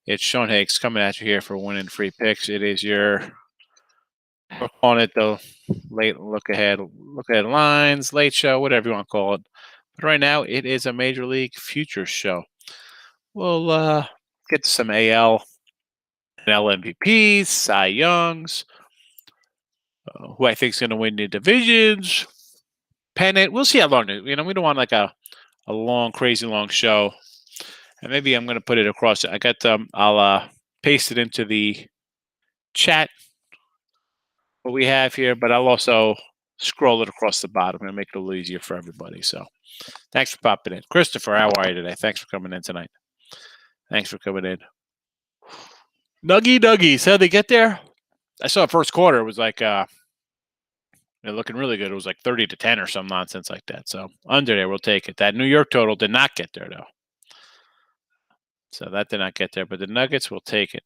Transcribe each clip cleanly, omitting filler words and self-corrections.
It's Sean Higgs coming at you here for winning free picks. It is we're calling it the late look ahead lines, late show, whatever you want to call it. But right now, it is a Major League Futures show. We'll get to some AL and L MVPs, Cy Youngs, who I think is going to win the divisions, pennant. We'll see how long. We don't want like a long, crazy long show. And maybe I'm going to put it across. I'll paste it into the chat, what we have here, but I'll also scroll it across the bottom and make it a little easier for everybody. So thanks for popping in. Christopher, how are you today? Thanks for coming in tonight. Thanks for coming in. Nuggies, how'd they get there? I saw first quarter. It was like they're looking really good. It was like 30-10 or some nonsense like that. So under there, we'll take it. That New York total did not get there, though. So that did not get there. But the Nuggets will take it.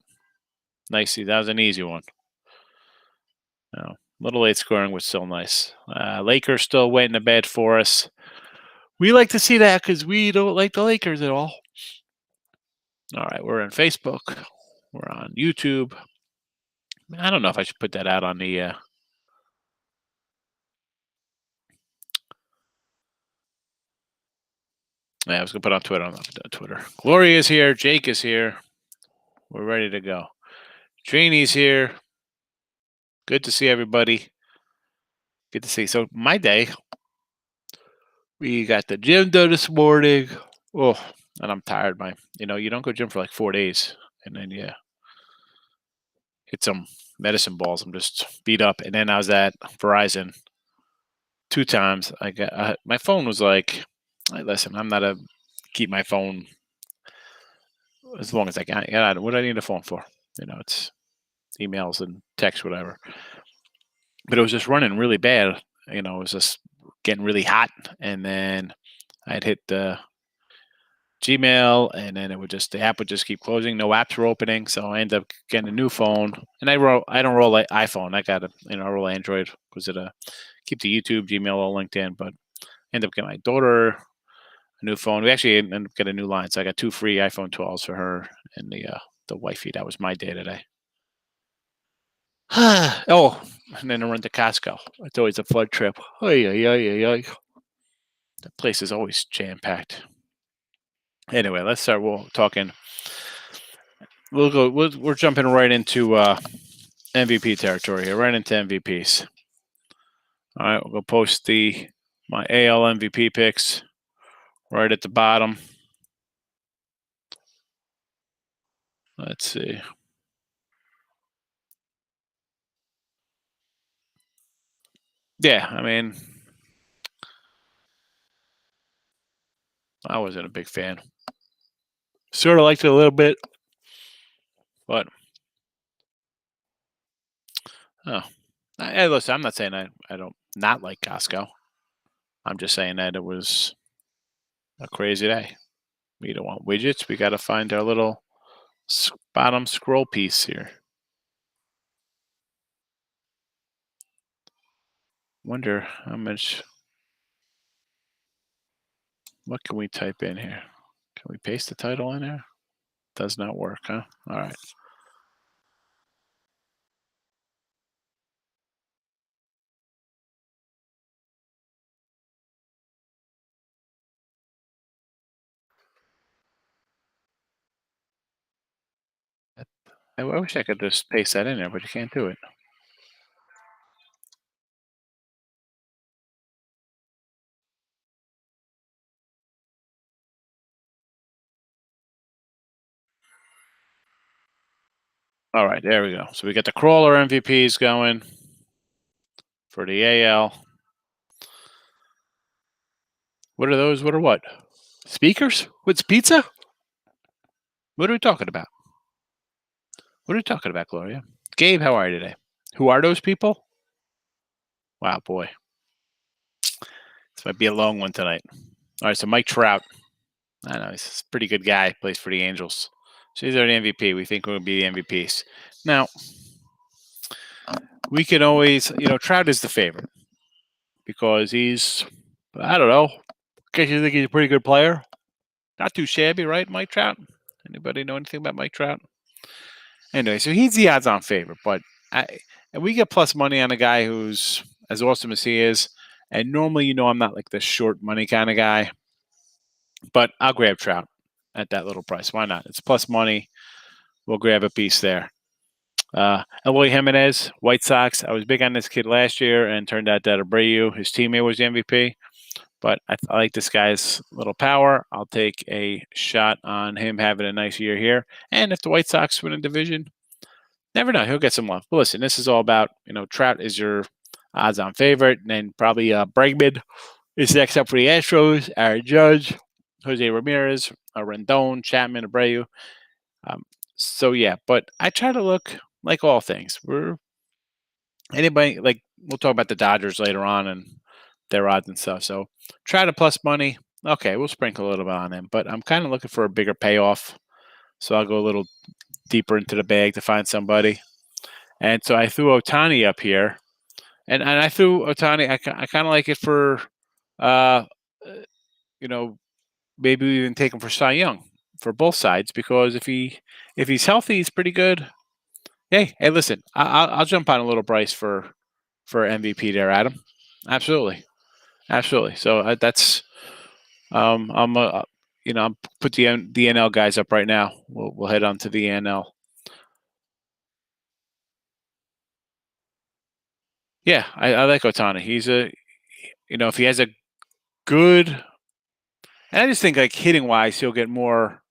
Nicely. That was an easy one. No, little late scoring was still nice. Lakers still waiting to bed for us. We like to see that because we don't like the Lakers at all. All right, we're on Facebook. We're on YouTube. I don't know if I should put that out on the... Yeah, I was going to put it on Twitter. I'm not going to do Twitter. Gloria is here. Jake is here. We're ready to go. Trini's here. Good to see everybody. Good to see. So my day, we got the gym done this morning. Oh, and I'm tired. You don't go gym for like 4 days. And then, hit some medicine balls. I'm just beat up. And then I was at Verizon 2 times. I got my phone was like, listen, I'm not keep my phone as long as I can. What do I need a phone for? It's emails and text, whatever. But it was just running really bad. It was just getting really hot. And then I'd hit the Gmail, and then the app would just keep closing. No apps were opening, so I ended up getting a new phone. And I don't roll like iPhone. I got I roll Android because it keep the YouTube, Gmail all linked in. But I ended up getting my daughter a new phone. We actually ended up getting a new line, so I got 2 free iPhone 12s for her and the wifey. That was my day today. Oh, and then I run to Costco. It's always a flood trip. That place is always jam packed. Anyway, let's start. Talking. We'll go. We're jumping right into MVP territory here. Right into MVPs. All right, we'll go post my AL MVP picks right at the bottom. Let's see. Yeah, I wasn't a big fan. Sort of liked it a little bit, but listen, I'm not saying I don't not like Costco. I'm just saying that it was a crazy day. We don't want widgets. We got to find our little bottom scroll piece here. Wonder how much. What can we type in here? Can we paste the title in there? Does not work, huh? All right. I wish I could just paste that in there, but you can't do it. All right, there we go. So we got the crawler MVPs going for the AL. What are those? What are what? Speakers? What's pizza? What are we talking about? What are we talking about, Gloria? Gabe, how are you today? Who are those people? Wow, boy. This might be a long one tonight. All right, so Mike Trout. I know, he's a pretty good guy. Plays for the Angels. So he's our MVP. We think we'll be the MVPs. Now, we can always, Trout is the favorite because he's, I don't know, guess you think he's a pretty good player. Not too shabby, right, Mike Trout? Anybody know anything about Mike Trout? Anyway, so he's the odds-on favorite, but and we get plus money on a guy who's as awesome as he is. And normally, I'm not like the short money kind of guy, but I'll grab Trout at that little price. Why not? It's plus money. We'll grab a piece there. Eloy Jimenez, White Sox. I was big on this kid last year, and turned out that Abreu, his teammate, was the MVP. But I like this guy's little power. I'll take a shot on him having a nice year here. And if the White Sox win a division, never know. He'll get some love. But listen, this is all about, Trout is your odds-on favorite. And then probably Bregman is next up for the Astros. Aaron Judge, Jose Ramirez, Rendon, Chapman, Abreu. So, yeah. But I try to look like all things. We'll talk about the Dodgers later on and their odds and stuff. So try to plus money. Okay, we'll sprinkle a little bit on him, but I'm kind of looking for a bigger payoff. So I'll go a little deeper into the bag to find somebody. And so I threw Ohtani up here. And I threw Ohtani. I kind of like it for, maybe even take him for Cy Young for both sides, because if he's healthy, he's pretty good. Hey, listen, I'll jump on a little price for MVP there, Adam. Absolutely. So that's I'm put the NL guys up right now. We'll head on to the NL. Yeah, I like Ohtani. He's if he has a good, and I just think like hitting wise, he'll get more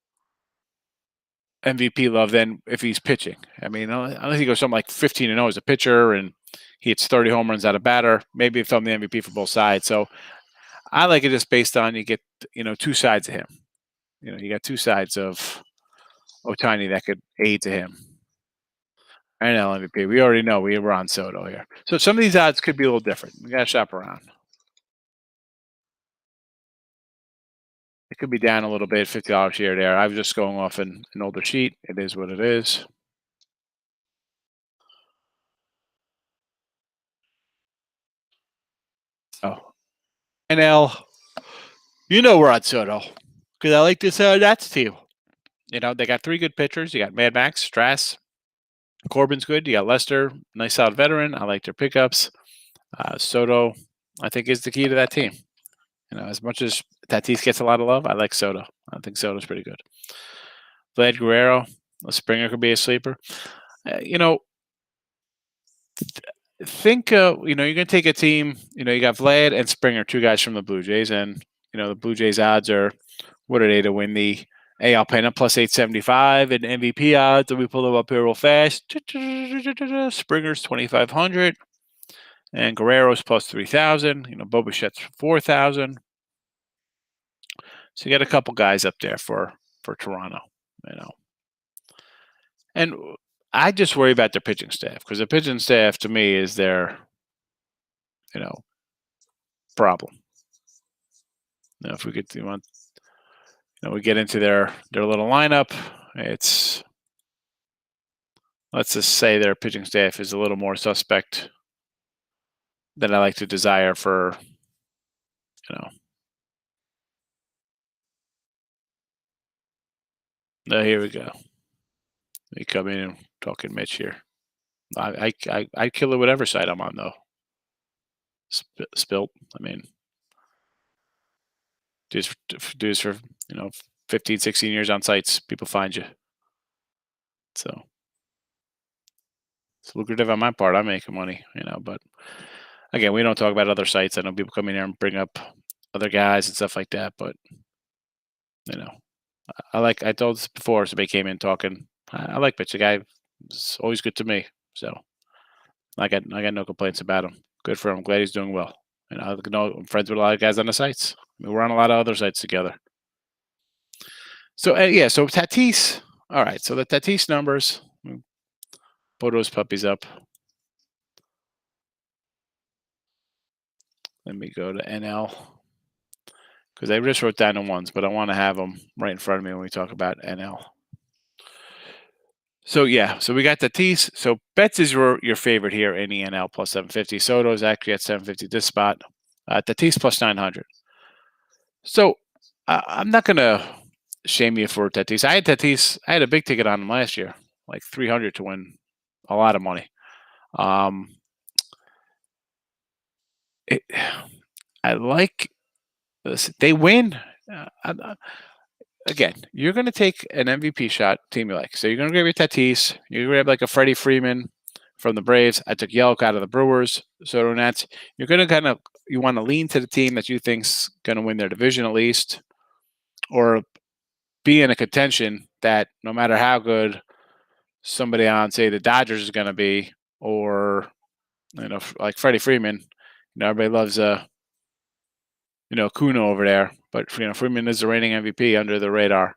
MVP love than if he's pitching. I mean, unless he goes something like 15-0 as a pitcher and he hits 30 home runs out of batter, maybe throw him the MVP for both sides. So I like it just based on you get two sides of him. You got two sides of Ohtani that could aid to him. NL MVP. We already know we were on Soto here. So some of these odds could be a little different. We got to shop around. It could be down a little bit, $50 here or there. I was just going off an older sheet. It is what it is. Oh, NL. We're on Soto because I like this Nats team. They got three good pitchers. You got Mad Max, Strass, Corbin's good. You got Lester, nice solid veteran. I like their pickups. Soto, I think, is the key to that team. As much as Tatis gets a lot of love, I like Soto. I think Soto's pretty good. Vlad Guerrero, Springer could be a sleeper. Think you're going to take a team. You got Vlad and Springer, two guys from the Blue Jays, and the Blue Jays odds are, what are they to win the AL pennant, plus 875, and MVP odds. And we pull them up here real fast. Springer's 2,500, and Guerrero's plus 3,000. Bobichet's 4,000. So you got a couple guys up there for Toronto. And I just worry about their pitching staff, because the pitching staff to me is their, problem. If we get we get into their little lineup, let's just say their pitching staff is a little more suspect than I like to desire for, here we go. We come in and talking Mitch here. I'd kill it whatever side I'm on, though. Spilt. I mean, do this for 15, 16 years on sites. People find you. So it's lucrative on my part. I'm making money, but again, we don't talk about other sites. I know people come in here and bring up other guys and stuff like that, but I told this before, somebody came in talking. I like Mitch. The guy is always good to me. So I got no complaints about him. Good for him. I'm glad he's doing well. I'm friends with a lot of guys on the sites. We're on a lot of other sites together. So so Tatis. All right, so the Tatis numbers. Put those puppies up. Let me go to NL, because I just wrote down the ones, but I want to have them right in front of me when we talk about NL. So so we got Tatis. So Betts is your favorite here in the NL, plus 750. Soto is actually at 750 this spot. Tatis plus 900. So I'm not going to shame you for Tatis. I had Tatis. I had a big ticket on him last year, like 300 to win a lot of money. Um, it, I like this. They win. Again, you're going to take an MVP shot team you like. So you're going to grab your Tatis. You're going to grab like a Freddie Freeman from the Braves. I took Yelk out of the Brewers. So Nets. You're going to you want to lean to the team that you think's going to win their division at least, or be in a contention that no matter how good somebody on, say, the Dodgers is going to be, or like Freddie Freeman. Everybody loves Kuno over there, but Freeman is the reigning MVP under the radar.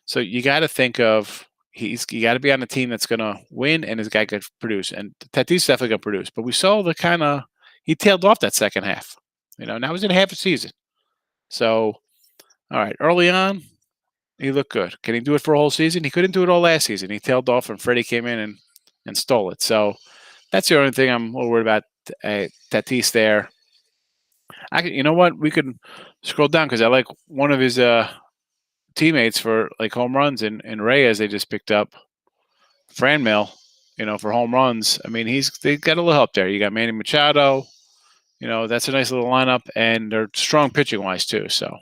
So you got to think of you got to be on a team that's going to win and his guy could produce. And Tatis definitely going to produce. But we saw he tailed off that second half. Now he's in half a season. So, all right, early on, he looked good. Can he do it for a whole season? He couldn't do it all last season. He tailed off, and Freddie came in and stole it. So that's the only thing I'm a little worried about. Tatis there. You know what? We could scroll down because I like one of his teammates for like home runs in Reyes. They just picked up Franmil, for home runs. I mean, they got a little help there. You got Manny Machado. That's a nice little lineup, and they're strong pitching wise too. So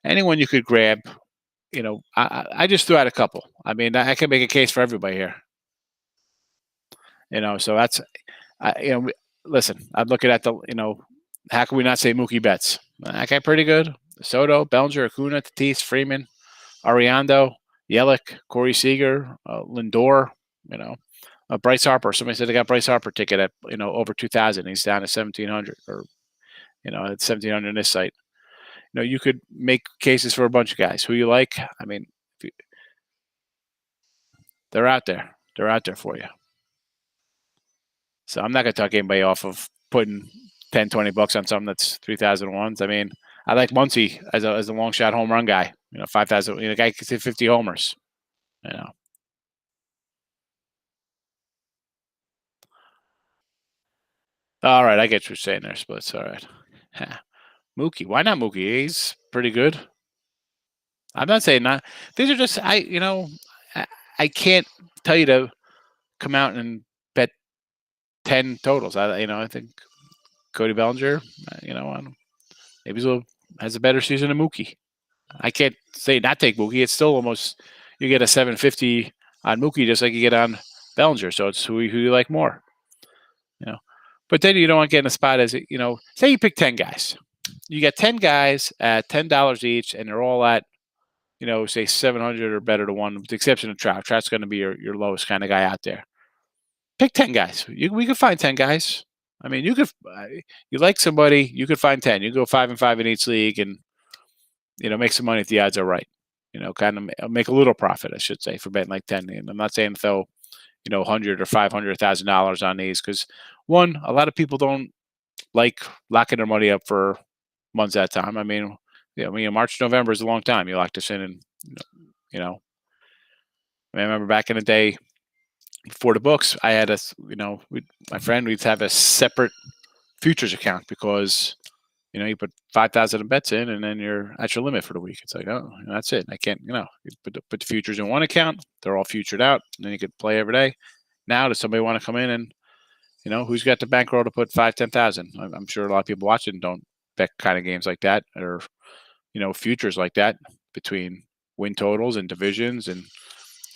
anyone you could grab. I just threw out a couple. I mean, I can make a case for everybody here. So that's, listen, I'd look at how can we not say Mookie Betts? That guy pretty good. Soto, Bellinger, Acuna, Tatis, Freeman, Ariando, Yelich, Corey Seager, Lindor, Bryce Harper. Somebody said they got Bryce Harper ticket at, over 2,000. He's down to 1,700 or, at 1,700 on this site. You could make cases for a bunch of guys who you like. I mean, they're out there. They're out there for you. So I'm not going to talk anybody off of putting 10, 20 bucks on something that's 3,001s. I mean, I like Muncy as a long shot home run guy. 5,000. A guy could hit 50 homers. All right, I get what you're saying there, Splits. All right. Mookie. Why not Mookie? He's pretty good. I'm not saying not. These are just I can't tell you to come out and bet 10 totals. I think Cody Bellinger, maybe has a better season than Mookie. I can't say not take Mookie. It's still almost you get a 750 on Mookie just like you get on Bellinger. So it's who you like more. But then you don't want to get in a spot as say you pick 10 guys. You get 10 guys at $10 each, and they're all at say 700 or better to one, with the exception of Trout. Trout's going to be your lowest kind of guy out there. Pick 10 guys. We could find 10 guys. I mean, you like somebody, you could find 10. You go 5 and 5 in each league, and make some money if the odds are right. Kind of make a little profit, I should say, for betting like 10. And I'm not saying throw $100 or $500,000 on these because a lot of people don't like locking their money up for months at a time. I mean, March, November is a long time. You lock this in, and I remember back in the day before the books, I had my friend, we'd have a separate futures account because you put 5,000 of bets in, and then you're at your limit for the week. It's like, oh, that's it. I can't, you put the futures in one account. They're all futured out, and then you could play every day. Now, does somebody want to come in and, who's got the bankroll to put 10,000? I'm sure a lot of people watching don't bet kind of games like that, or futures like that between win totals and divisions and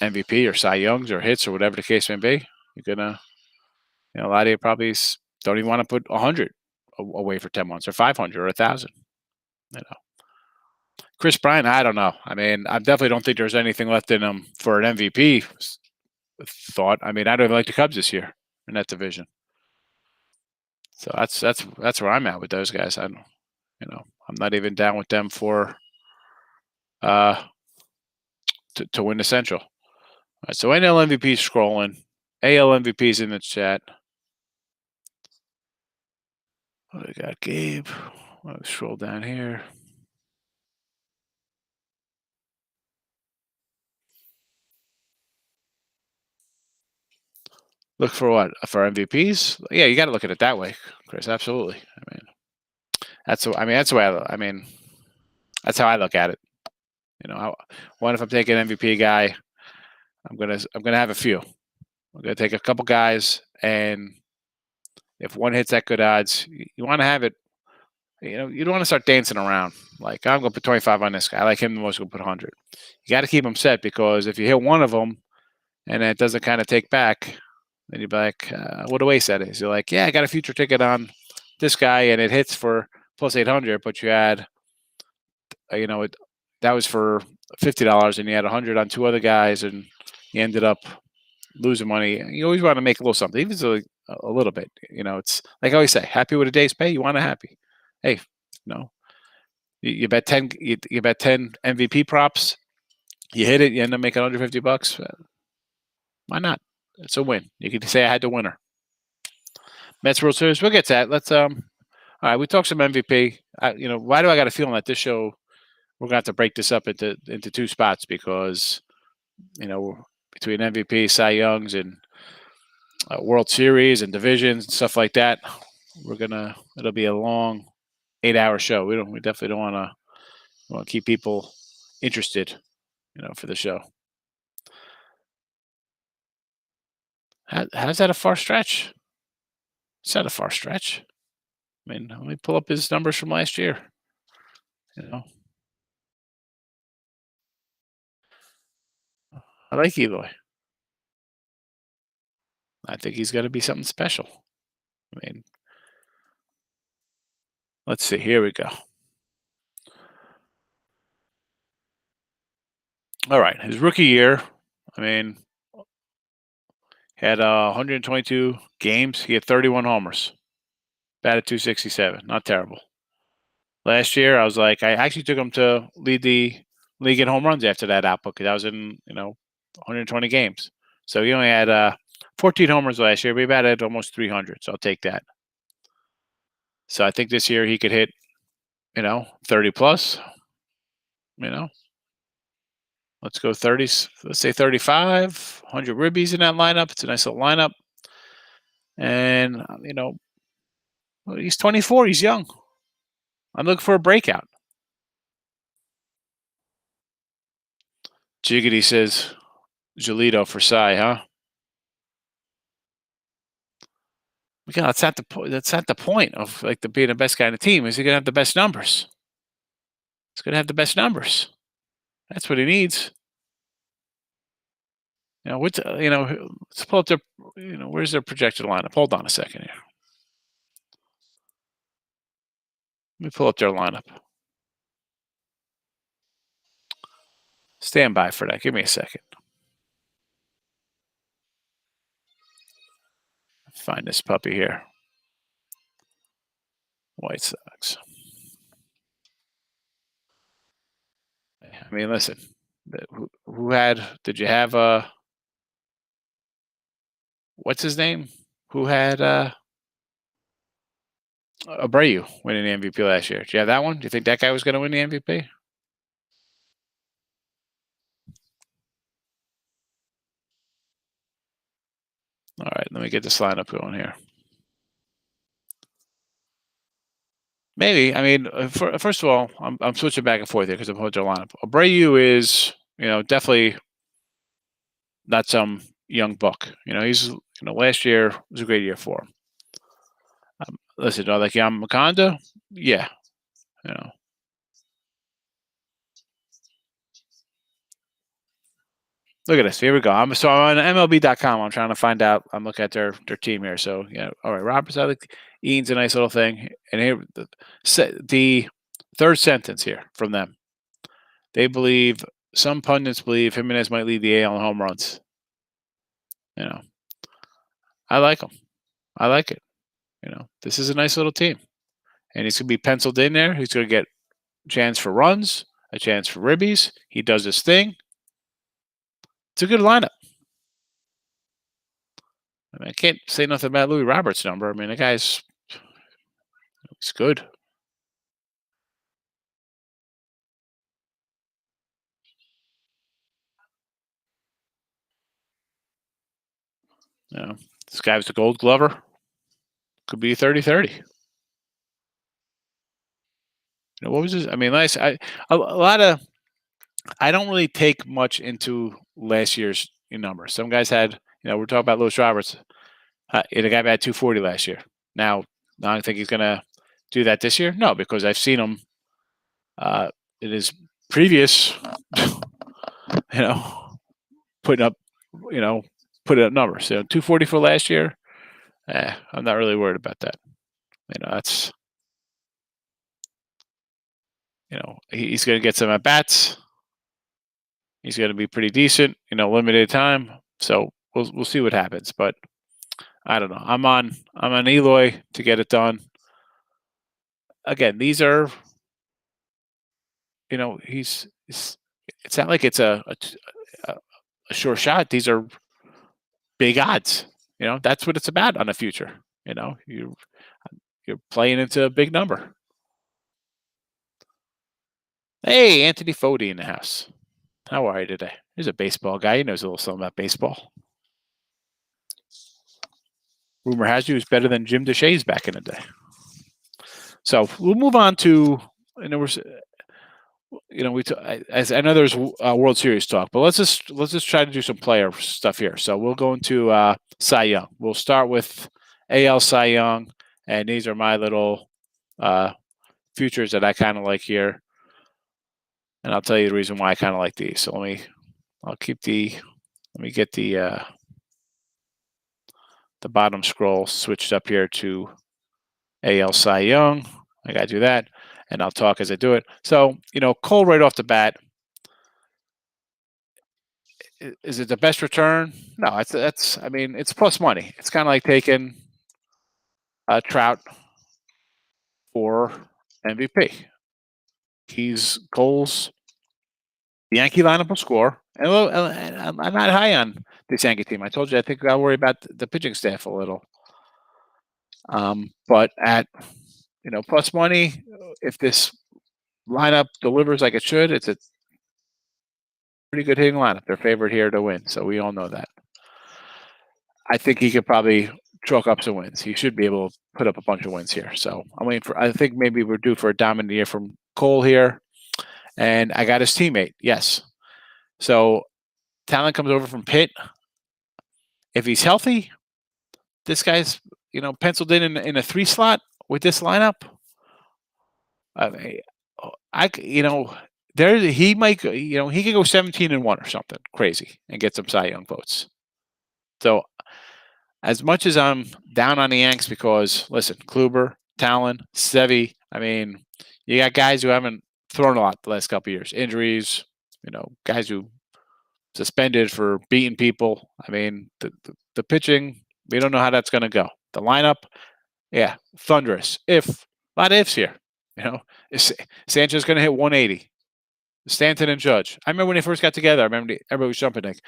MVP or Cy Youngs or hits or whatever the case may be. You're gonna, a lot of you probably don't even want to put 100 away for 10 months or 500 or 1,000. Chris Bryant, I don't know. I mean, I definitely don't think there's anything left in him for an MVP thought. I mean, I don't even like the Cubs this year in that division. So that's where I'm at with those guys. I'm not even down with them for to win the Central. All right, so NL MVP scrolling, AL MVP's in the chat. What do we got, Gabe? Let's scroll down here. Look for what? For MVPs? Yeah, you got to look at it that way, Chris. Absolutely. I mean, that's the way. That's how I look at it. One, if I'm taking an MVP guy, I'm gonna have a few. I'm gonna take a couple guys, and if one hits that good odds, you want to have it. You don't want to start dancing around. Like, I'm going to put 25 on this guy. I like him the most. Going to put 100. You got to keep him set, because if you hit one of them and it doesn't kind of take back, then you'd be like, what a waste that is. You're like, yeah, I got a future ticket on this guy and it hits for plus 800, but you had, that was for $50 and you had 100 on two other guys and you ended up losing money. You always want to make a little something, even so a little bit. It's like I always say, happy with a day's pay. You want to happy. Hey, you bet 10. You bet 10 MVP props. You hit it. You end up making $150. Why not? It's a win. You could say I had the winner. Mets World Series. We'll get to that. Let's All right, we talked some MVP. Why do I got a feeling that this show we're gonna have to break this up into two spots, because between MVP, Cy Youngs, and World Series and divisions and stuff like that, it'll be a long 8-hour show. We definitely don't want to keep people interested, for the show. How's that a far stretch? It's not a far stretch. I mean, let me pull up his numbers from last year. I like Eloy. I think he's going to be something special. I mean, let's see. Here we go. All right, his rookie year. I mean, had 122 games. He had 31 homers. Batted .267. Not terrible. Last year, I actually took him to lead the league in home runs after that output, because I was in 120 games. So he only had 14 homers last year, but he batted almost 300. So I'll take that. So I think this year he could hit 30 plus. Let's go 30s. Let's say 35, 100 ribbies in that lineup. It's a nice little lineup. And, he's 24. He's young. I'm looking for a breakout. Jiggity says Giolito for Cy, huh? God, that's not the point of being the best guy on the team. Is he gonna have the best numbers? He's gonna have the best numbers. That's what he needs. Let's pull up their, where's their projected lineup? Hold on a second here. Let me pull up their lineup. Stand by for that. Give me a second. Find this puppy here. White Sox. I mean, listen. Did you have what's his name? Who had Abreu winning the MVP last year? Do you have that one? Do you think that guy was going to win the MVP? All right, let me get this lineup going here. Maybe. I mean, first of all, I'm switching back and forth here because I'm holding their lineup. Abreu is, definitely not some young buck. He's, last year was a great year for him. Listen, do I like Yamamondo? Yeah. Look at this. Here we go. I'm on MLB.com. I'm trying to find out. I'm looking at their team here. So, all right. Roberts, I like Ian's a nice little thing. And here, the third sentence here from them. Some pundits believe Jimenez might lead the AL in home runs. I like him. I like it. This is a nice little team. And he's going to be penciled in there. He's going to get a chance for runs, a chance for ribbies. He does his thing. It's a good lineup. I mean, I can't say nothing about Louis Roberts' number. I mean, the guy's good. This guy was the Gold Glover. Could be 30-30. What was his? I mean, nice. A lot of I don't really take much into last year's numbers. Some guys had, we're talking about Lewis Roberts. The guy had 240 last year. Now, I don't think he's going to do that this year. No, because I've seen him in his previous, putting up, putting up numbers. So 240 for last year. I'm not really worried about that. That's, he's going to get some at bats. He's going to be pretty decent, limited time. So we'll see what happens. But I don't know. I'm on Eloy to get it done. Again, these are, it's not like it's a sure shot. These are big odds. That's what it's about on the future. You're playing into a big number. Hey, Anthony Fodi in the house. How are you today? He's a baseball guy. He knows a little something about baseball. Rumor has you he was better than Jim DeShays back in the day. So we'll move on to, and there was, I know there's World Series talk, but let's just try to do some player stuff here. So we'll go into Cy Young. We'll start with AL Cy Young, and these are my little futures that I kind of like here, and I'll tell you the reason why I kind of like these. So let me get the bottom scroll switched up here to AL Cy Young. I got to do that, and I'll talk as I do it. So, Cole right off the bat, is it the best return? No, it's plus money. It's kind of like taking Trout for MVP. He's Cole's. The Yankee lineup will score. And I'm not high on this Yankee team. I told you I think I'll worry about the pitching staff a little. But at plus money, if this lineup delivers like it should, it's a pretty good hitting lineup. They're favored here to win, so we all know that. I think he could probably chalk up some wins. He should be able to put up a bunch of wins here. So I think maybe we're due for a dominant year from Cole here. And I got his teammate, yes. So talent comes over from Pitt. If he's healthy, this guy's penciled in a 3 slot with this lineup. He might he could go 17-1 or something crazy and get some Cy Young votes. So as much as I'm down on the Yanks because listen, Kluber, Talon, Sevy, you got guys who haven't thrown a lot the last couple of years, injuries, guys who suspended for beating people. The pitching, we don't know how that's going to go. The lineup, yeah, thunderous. A lot of ifs here. Is Sanchez going to hit 180? Stanton and Judge. I remember when they first got together. I remember everybody was jumping like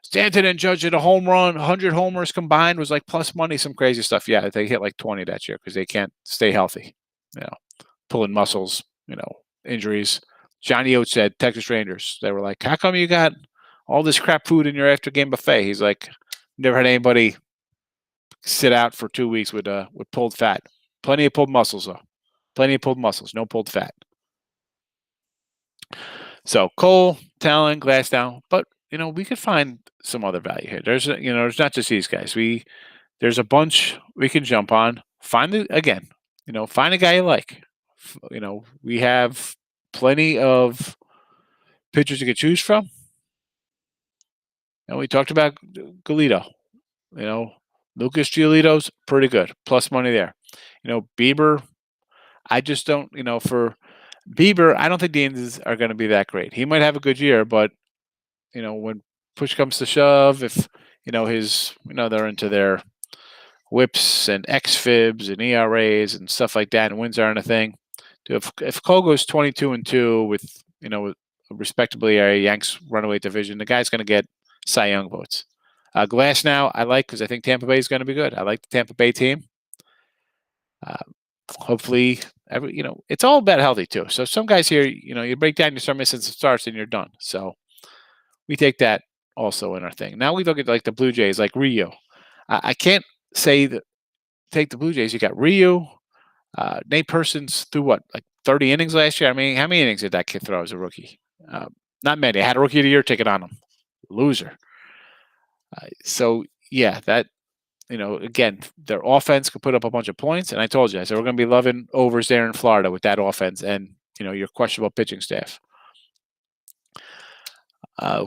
Stanton and Judge hit a home run, 100 homers combined was like plus money, some crazy stuff. Yeah, they hit like 20 that year because they can't stay healthy. Pulling muscles, injuries. Johnny Oates said Texas Rangers. They were like, "How come you got all this crap food in your after game buffet?" He's like, "Never had anybody sit out for 2 weeks with pulled fat. Plenty of pulled muscles though. Plenty of pulled muscles, no pulled fat." So Cole, Talon, Glassdown, but we could find some other value here. There's there's not just these guys. There's a bunch we can jump on. Find a guy you like. We have plenty of pitchers you could choose from. And we talked about Galito. Lucas Giolito's pretty good. Plus money there. Bieber, I just don't, for Bieber, I don't think the Indians are going to be that great. He might have a good year, but, when push comes to shove, if, they're into their whips and xFibs and ERAs and stuff like that, and wins aren't a thing. If Cole goes 22-2 with, respectably a Yanks runaway division, the guy's going to get Cy Young votes. Glass now I like because I think Tampa Bay is going to be good. I like the Tampa Bay team. Hopefully, it's all about healthy too. So some guys here, you break down, you start missing some starts, and you're done. So we take that also in our thing. Now we look at like the Blue Jays, like Ryu. I can't say that take the Blue Jays. You got Ryu. Nate Persons threw what, like 30 innings last year? How many innings did that kid throw as a rookie? Not many. I had a rookie of the year ticket on him. Loser. So yeah, that again, their offense could put up a bunch of points. And I told you, I said we're going to be loving overs there in Florida with that offense and your questionable pitching staff.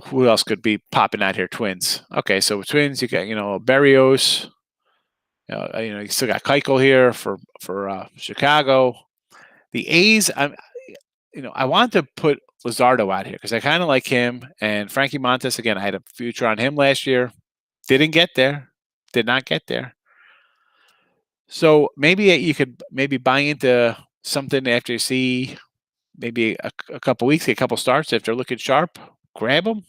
Who else could be popping out here? Twins. Okay, so Twins, you got Berrios. You still got Keuchel here for Chicago. The A's, I want to put Luzardo out here because I kind of like him. And Frankie Montes, again, I had a future on him last year. Didn't get there. Did not get there. So maybe you could buy into something after you see maybe a couple weeks, a couple starts. If they're looking sharp, grab them.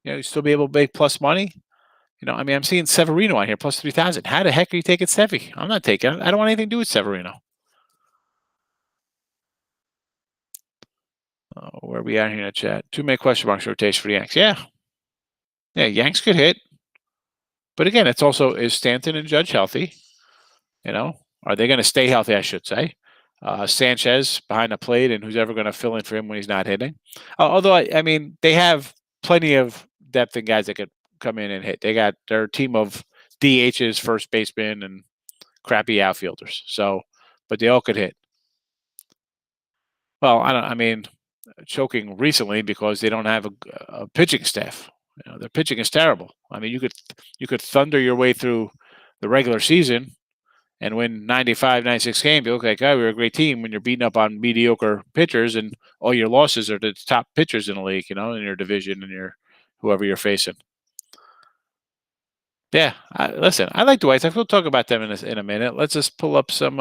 You still be able to make plus money. I'm seeing Severino on here plus 3,000. How the heck are you taking Sevy? I'm not taking it. I don't want anything to do with Severino. Where are we at here in the chat? Too many question marks rotation for the Yanks. Yeah, Yanks could hit. But again, it's also, is Stanton and Judge healthy? Are they going to stay healthy, I should say? Sanchez behind the plate, and who's ever going to fill in for him when he's not hitting? Although, they have plenty of depth and guys that could come in and hit. They got their team of DHs, first baseman, and crappy outfielders. So, but they all could hit. Well, choking recently because they don't have a pitching staff. Their pitching is terrible. You could thunder your way through the regular season and win 95, 96 games. You look like, we're a great team when you're beating up on mediocre pitchers and all your losses are the top pitchers in the league, in your division and whoever you're facing. Yeah, listen, I like the White Sox. We'll talk about them in a minute. Let's just pull up some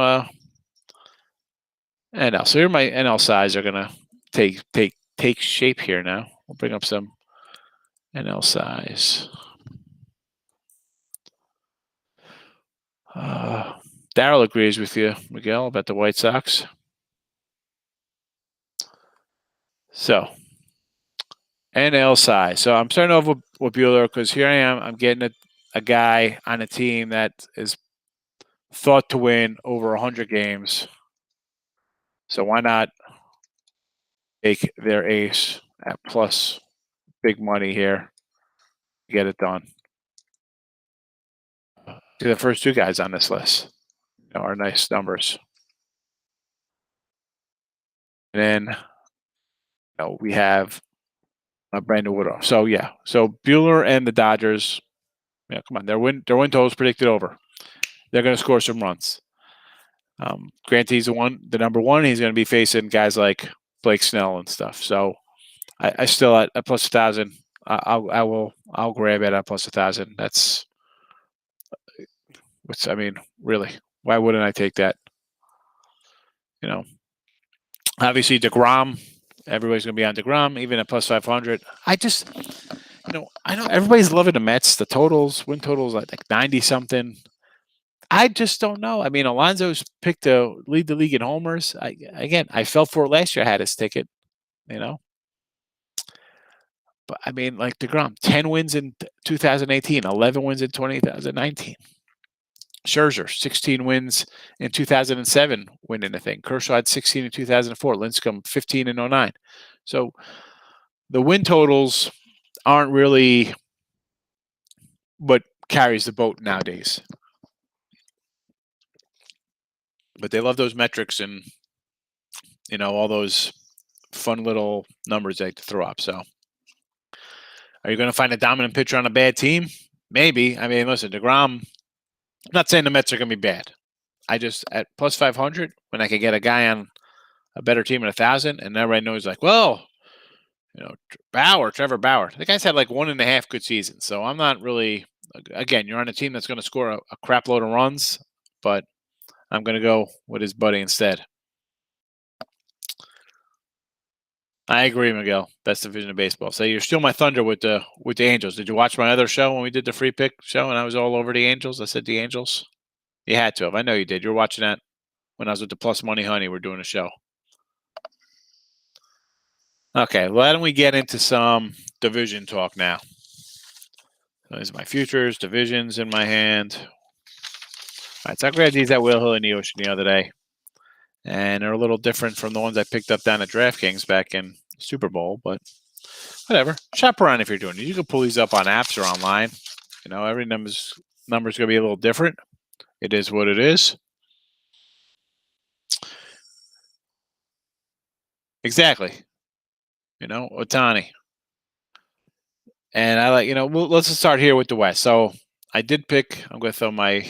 NL. So here my NL sides are gonna take shape here now. We'll bring up some NL size. Daryl agrees with you, Miguel, about the White Sox. So, NL size. So I'm starting off with Bueller because here I am. I'm getting a guy on a team that is thought to win over 100 games. So why not take their ace at plus big money here? Get it done. The first two guys on this list are nice numbers. And then we have Brandon Woodruff. So yeah, so Bueller and the Dodgers. Yeah, come on, their win totals predicted over. They're going to score some runs. Granted, he's the number one. He's going to be facing guys like Blake Snell and stuff. So I still at plus 1,000. I'll grab it at plus 1,000. That's really, why wouldn't I take that? Obviously DeGrom, everybody's going to be on DeGrom, even at plus 500. I just, I know everybody's loving the Mets, the totals, win totals like 90 something. I just don't know. Alonso's picked to lead the league in homers. I fell for it last year. I had his ticket, But like DeGrom, 10 wins in 2018, 11 wins in 2019. Scherzer, 16 wins in 2007, winning the thing. Kershaw had 16 in 2004. Lincecum, 15 in 09. So the win totals aren't really what carries the boat nowadays. But they love those metrics and, all those fun little numbers they like to throw up. So are you going to find a dominant pitcher on a bad team? Maybe. Listen, DeGrom, I'm not saying the Mets are going to be bad. I just, at plus 500, when I can get a guy on a better team at 1,000, and everybody knows like, well, Trevor Bauer. The guy's had like 1.5 good seasons. So I'm not really, again, you're on a team that's going to score a crap load of runs, but I'm going to go with his buddy instead. I agree, Miguel. Best division of baseball. So you're still my thunder with the Angels. Did you watch my other show when we did the free pick show and I was all over the Angels? I said the Angels. You had to have. I know you did. You were watching that when I was with the Plus Money Honey. We're doing a show. Okay, why don't we get into some division talk now? So these are my futures, divisions in my hand. All right, so I grabbed these at Will Hill in the Ocean the other day. And they're a little different from the ones I picked up down at DraftKings back in Super Bowl, but whatever. Shop around if you're doing it. You can pull these up on apps or online. Every number's gonna be a little different. It is what it is. Exactly. Otani. And I like, let's just start here with the West. So I did pick, I'm going to throw my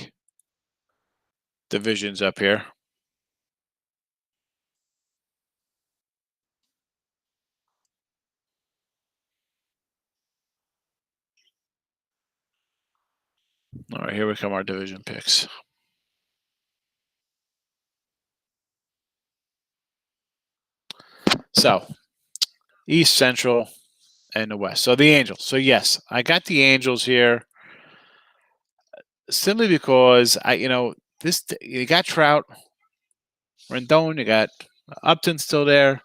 divisions up here. All right, here we come, our division picks. So, East, Central, and the West. So the Angels. So yes, I got the Angels here simply because you got Trout, Rendon, you got Upton still there.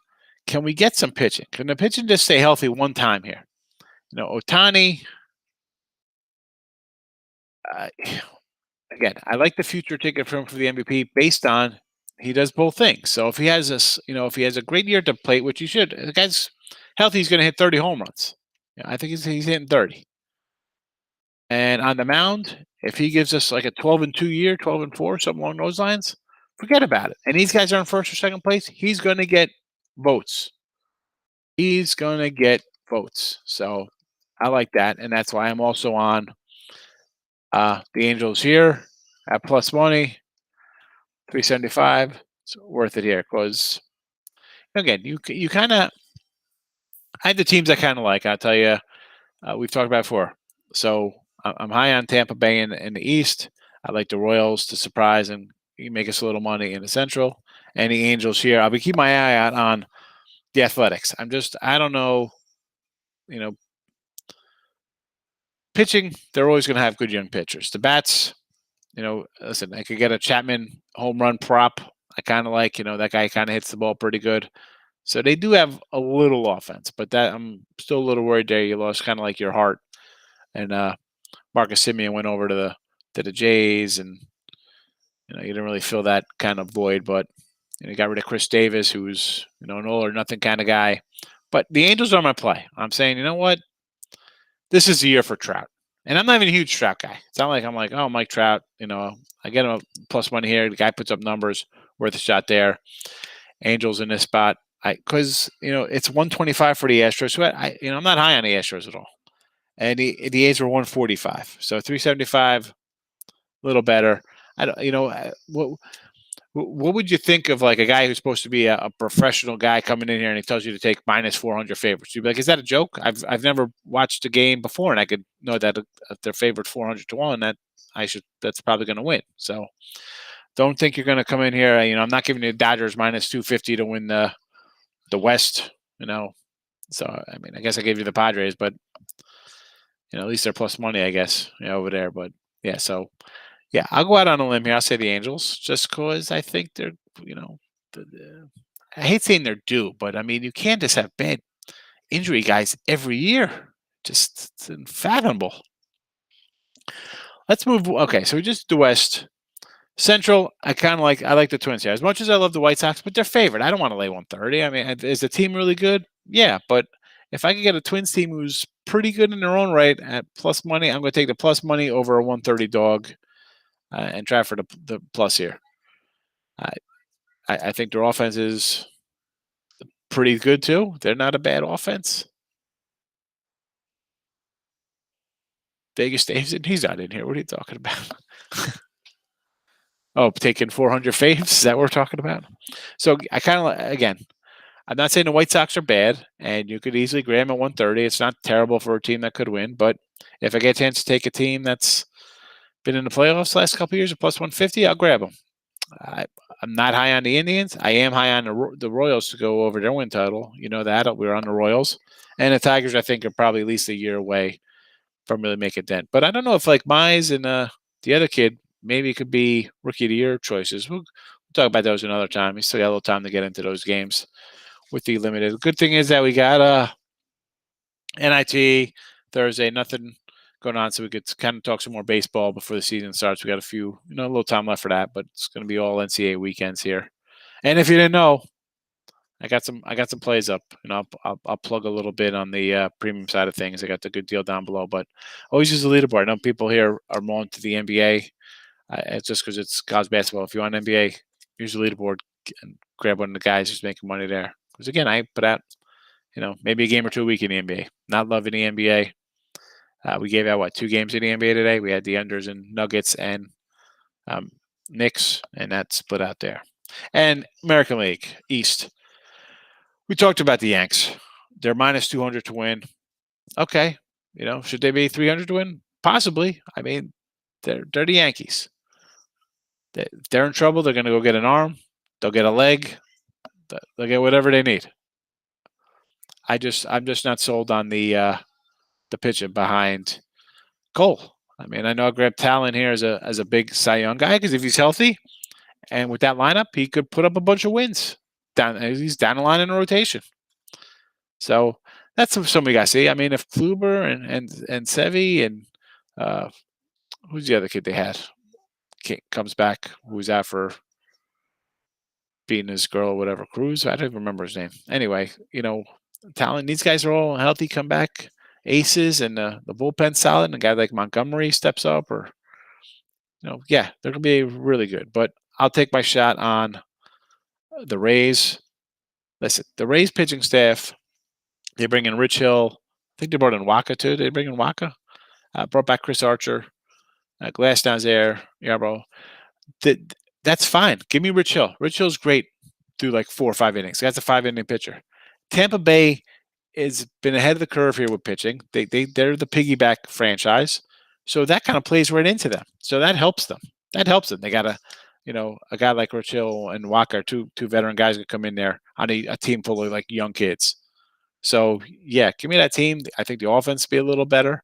Can we get some pitching? Can the pitching just stay healthy one time here? Otani. Again, I like the future ticket for him for the MVP based on he does both things. So if he has if he has a great year to plate, which he should, the guy's healthy, he's going to hit 30 home runs. I think he's hitting 30. And on the mound, if he gives us like a 12-2 year, 12-4, something along those lines, forget about it. And these guys are in first or second place, he's going to get votes. He's going to get votes. So I like that, and that's why I'm also on the Angels here at plus money, 375. It's worth it here because again, you kind of I have the teams I kind of like. I'll tell you, we've talked about before. So I'm high on Tampa Bay in the East. I like the Royals to surprise and make us a little money in the Central. And the Angels here. I'll be keeping my eye out on the Athletics. I don't know, pitching. They're always going to have good young pitchers. The bats, listen, I could get a Chapman home run prop. I kind of like, that guy kind of hits the ball pretty good. So they do have a little offense, but that I'm still a little worried there. You lost kind of like your heart. And Marcus Semien went over to the Jays, and you didn't really fill that kind of void. But you got rid of Chris Davis, who's an all or nothing kind of guy. But the Angels are my play. I'm saying, you know what? This is the year for Trout. And I'm not even a huge Trout guy. It's not like I'm like, oh, Mike Trout, I get him a plus money here. The guy puts up numbers, worth a shot there. Angels in this spot. Because, it's 125 for the Astros. So I'm not high on the Astros at all. And the A's were 145. So 375, a little better. I don't, what would you think of like a guy who's supposed to be a professional guy coming in here and he tells you to take minus 400 favorites? You'd be like, is that a joke? I've never watched a game before, and I could know that if they're favored 400-1, that's probably going to win. So don't think you're going to come in here. I'm not giving you Dodgers minus 250 to win the West. So I guess I gave you the Padres, but at least they're plus money, I guess, over there. But yeah, so. Yeah, I'll go out on a limb here. I'll say the Angels just because I think they're, I hate saying they're due, but you can't just have bad injury guys every year. Just it's unfathomable. Let's move. Okay, so we just the West. Central, I like the Twins here. As much as I love the White Sox, but they're favored. I don't want to lay 130. Is the team really good? Yeah, but if I could get a Twins team who's pretty good in their own right at plus money, I'm going to take the plus money over a 130 dog. And try for the plus here. I think their offense is pretty good too. They're not a bad offense. Vegas Dave's he's not in here. What are you talking about? Oh, taking 400 faves? Is that what we're talking about? So I kind of, again, I'm not saying the White Sox are bad, and you could easily grab them at 130. It's not terrible for a team that could win, but if I get a chance to take a team that's been in the playoffs the last couple of years at plus 150, I'll grab them. I'm not high on the Indians. I am high on the Royals to go over their win total. You know that. We're on the Royals. And the Tigers, I think, are probably at least a year away from really making a dent. But I don't know if like Mize and the other kid, maybe it could be Rookie of the Year choices. We'll talk about those another time. We still got a little time to get into those games with the limited. The good thing is that we got NIT Thursday, nothing going on, so we could kind of talk some more baseball before the season starts. We got a little time left for that, but it's going to be all NCAA weekends here. And if you didn't know, I got some plays up. I'll plug a little bit on the premium side of things. I got the good deal down below, but always use the leaderboard. I know people here are more into the NBA. It's just because it's college basketball. If you want NBA, use the leaderboard and grab one of the guys who's making money there. Because again, I put out, maybe a game or two a week in the NBA. Not loving the NBA. We gave out 2 games in the NBA today. We had the unders and Nuggets and Knicks, and that split out there. And American League East. We talked about the Yanks. They're minus 200 to win. Okay, should they be 300 to win? Possibly. I mean, they're the Yankees. If they're in trouble, they're going to go get an arm. They'll get a leg. They'll get whatever they need. I'm just not sold on the pitching behind Cole. I mean, I know I grabbed Talon here as a big Cy Young guy because if he's healthy and with that lineup, he could put up a bunch of wins. He's down the line in a rotation. So that's something we got to see. I mean, if Kluber and Sevy and who's the other kid they had comes back, who's out for beating his girl or whatever, Cruz. I don't even remember his name. Anyway, Talent. These guys are all healthy, come back aces, and the bullpen solid. And a guy like Montgomery steps up, or they're gonna be really good. But I'll take my shot on the Rays. Listen, the Rays pitching staff. They bring in Rich Hill. I think they brought in Waka too. Did they bring in Waka? Brought back Chris Archer. Glass down there. Yeah, bro. That's fine. Give me Rich Hill. Rich Hill's great through like 4 or 5 innings. That's a 5-inning pitcher. Tampa Bay has been ahead of the curve here with pitching. They're the piggyback franchise, so that kind of plays right into them. So that helps them. They got a guy like Rich Hill and Walker, two veteran guys that come in there on a team full of like young kids. So yeah, give me that team. I think the offense be a little better.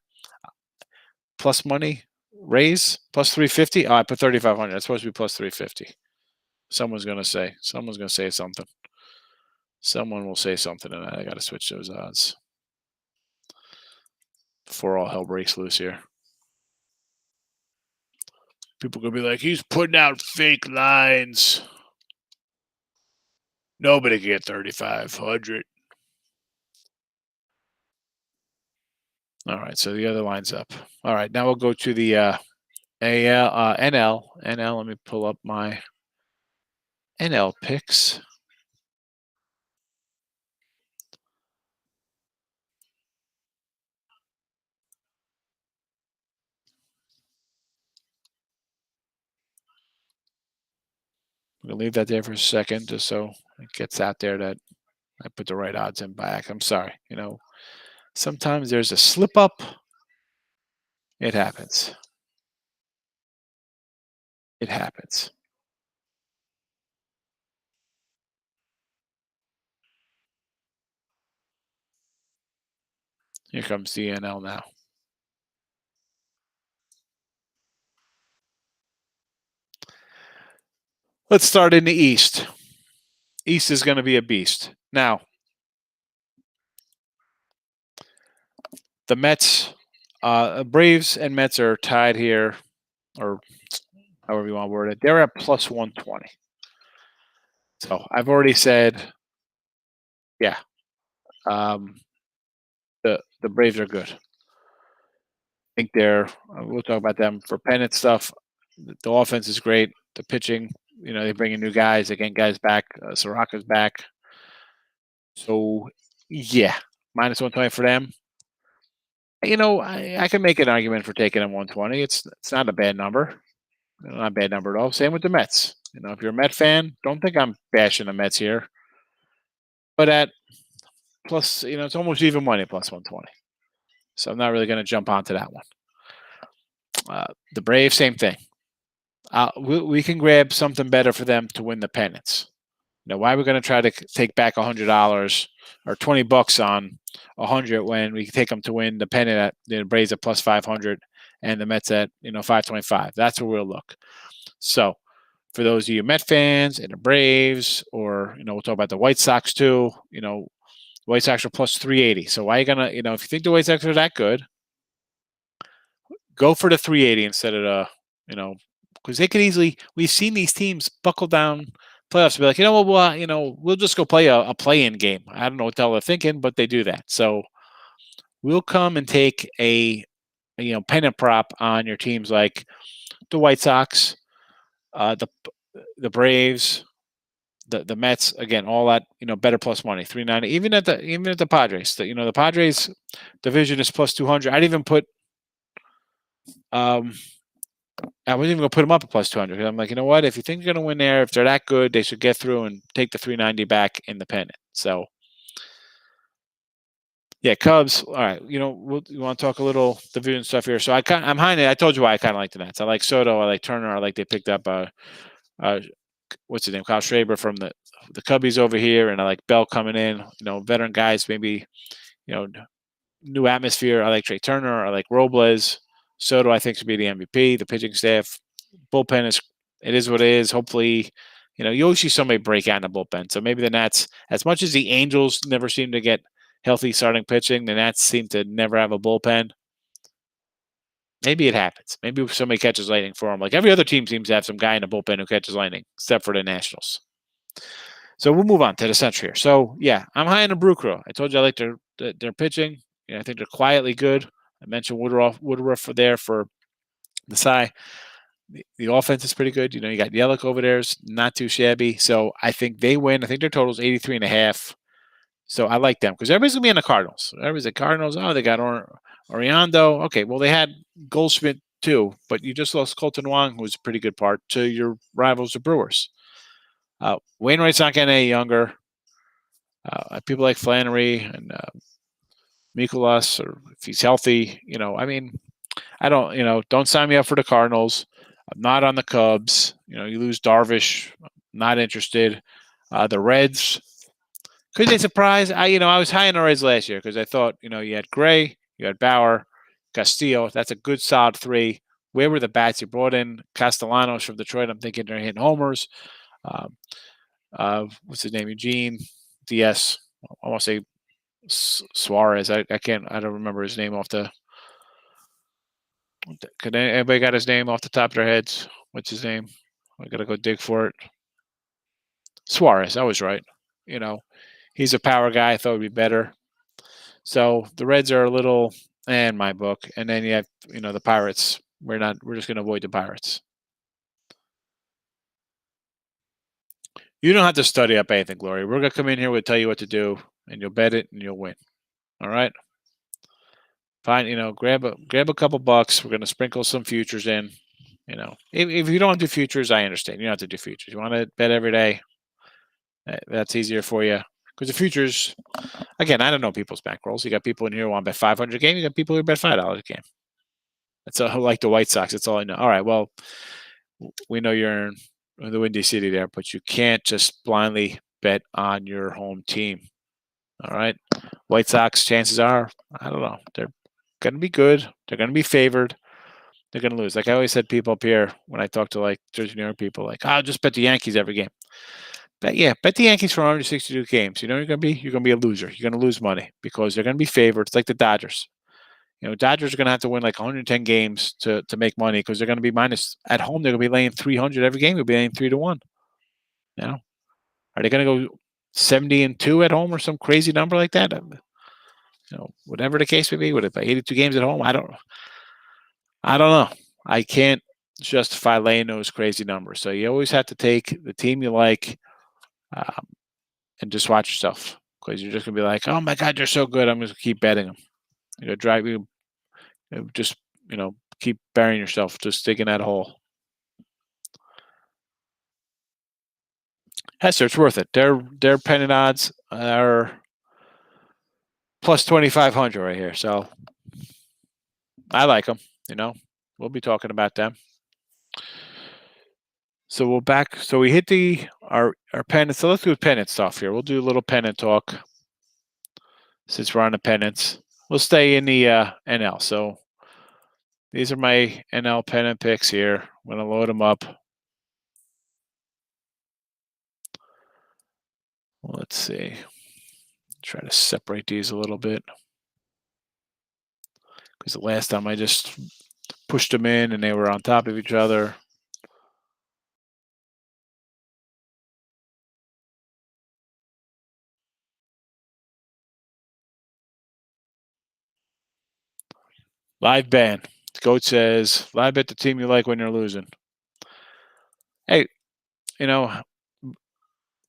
Plus money, Raise plus 350. Oh, I put 3,500. That's supposed to be plus 350. Someone's gonna say something. Someone will say something, and I got to switch those odds before all hell breaks loose here. People are going to be like, he's putting out fake lines. Nobody can get 3,500. All right, so the other line's up. All right, now we'll go to the NL. NL, let me pull up my NL picks. I'm going to leave that there for a second just so it gets out there that I put the right odds in back. I'm sorry. Sometimes there's a slip up. It happens. It happens. Here comes the NL now. Let's start in the East. East is going to be a beast. Now, the Mets, Braves and Mets are tied here, or however you want to word it. They're at plus 120. So I've already said, yeah, the Braves are good. I think we'll talk about them for pennant stuff. The offense is great. The pitching, they bring in new guys. They get guys back. Soraka's back. So, yeah, minus 120 for them. I can make an argument for taking them 120. It's not a bad number. Not a bad number at all. Same with the Mets. If you're a Met fan, don't think I'm bashing the Mets here. But at plus, it's almost even money plus 120. So I'm not really going to jump onto that one. The Braves, same thing. We can grab something better for them to win the pennants. Why are we going to try to take back $100 or $20 on 100 when we can take them to win the pennant at the Braves at plus 500 and the Mets at 525? That's where we'll look. So for those of you Met fans and the Braves, or we'll talk about the White Sox too. White Sox are plus 380. So why are you gonna if you think the White Sox are that good, go for the 380 instead of the because they could easily. We've seen these teams buckle down playoffs, be like, you know what, well, we'll just go play a play-in game. I don't know what the hell they're thinking, but they do that. So we'll come and take a pennant prop on your teams like the White Sox, the Braves, the Mets. Again, all that better plus money, 390. Even at the Padres, the Padres division is plus 200. I'd even put I wasn't even gonna put them up at plus 200. I'm like, you know what? If you think you're gonna win there, if they're that good, they should get through and take the 390 back in the pennant. So yeah, Cubs. All right, you want to talk a little division stuff here. So I'm high. I told you why I kind of like the Nats. I like Soto. I like Turner. I like they picked up uh what's his name, Kyle Schraber from the Cubbies over here, and I like Bell coming in. Veteran guys, maybe you know new atmosphere. I like Trey Turner. I like Robles. Soto, I think, should be the MVP. The pitching staff, bullpen is what it is. Hopefully, you always see somebody break out in the bullpen. So maybe the Nats, as much as the Angels never seem to get healthy starting pitching, the Nats seem to never have a bullpen. Maybe it happens. Maybe if somebody catches lightning for them. Like every other team seems to have some guy in the bullpen who catches lightning, except for the Nationals. So we'll move on to the Central here. So yeah, I'm high on the Brew Crew. I told you I like their pitching. I think they're quietly good. I mentioned Woodruff for there for the Cy. The offense is pretty good. You got Yelich over there, is not too shabby. So I think they win. I think their total is 83.5. So I like them because everybody's gonna be in the Cardinals. Everybody's the Cardinals. Oh, they got Oriando. Okay, well they had Goldschmidt too, but you just lost Colton Wong, who's a pretty good part to your rivals, the Brewers. Wainwright's not getting any younger. People like Flannery and Mikolas, or if he's healthy, I don't sign me up for the Cardinals. I'm not on the Cubs. You lose Darvish. Not interested. The Reds. Could they surprise? I was high on the Reds last year because I thought, you had Gray, you had Bauer, Castillo. That's a good solid three. Where were the bats? You brought in Castellanos from Detroit. I'm thinking they're hitting homers. What's his name? Eugene DS. I want to say Suarez. I can't. I don't remember his name off the. Could anybody got his name off the top of their heads? What's his name? I gotta go dig for it. Suarez. I was right. He's a power guy. I thought it'd be better. So the Reds are a little in my book, and then you have the Pirates. We're just gonna avoid the Pirates. You don't have to study up anything, Glory. We're gonna come in here. We'll tell you what to do, and you'll bet it, and you'll win. All right. Fine. Grab a couple bucks. We're gonna sprinkle some futures in. If you don't do futures, I understand. You don't have to do futures. You want to bet every day. That's easier for you because the futures. Again, I don't know people's bankrolls. You got people in here who want to bet 500 a game. You got people who bet $5 a game. That's like the White Sox. That's all I know. All right. Well, we know you're in the Windy City there, but you can't just blindly bet on your home team. All right. White Sox, chances are, I don't know. They're going to be good. They're going to be favored. They're going to lose. Like I always said, people up here, when I talk to like Jersey, New York people, like, I'll just bet the Yankees every game. Bet the Yankees for 162 games. You're going to be a loser. You're going to lose money because they're going to be favored. It's like the Dodgers. Dodgers are going to have to win like 110 games to make money because they're going to be minus at home. They're going to be laying 300 every game. They'll be laying 3-1. Are they going to go 70-2 at home or some crazy number like that? Whatever the case may be, would it be 82 games at home? I don't know. I can't justify laying those crazy numbers. So you always have to take the team you like and just watch yourself because you're just going to be like, oh my God, they're so good. I'm going to keep betting them. Drive you, just, keep burying yourself, just digging that hole. Hester, it's worth it. Their pennant odds are plus 2,500 right here. So I like them. We'll be talking about them. So we'll back. So we hit our pennant. So let's do pennant stuff here. We'll do a little pennant talk since we're on the pennants. We'll stay in the NL. So these are my NL pennant picks here. I'm going to load them up. Let's see. Try to separate these a little bit. Because the last time I just pushed them in and they were on top of each other. Live ban. Coach says, live bet the team you like when you're losing. Hey, you know,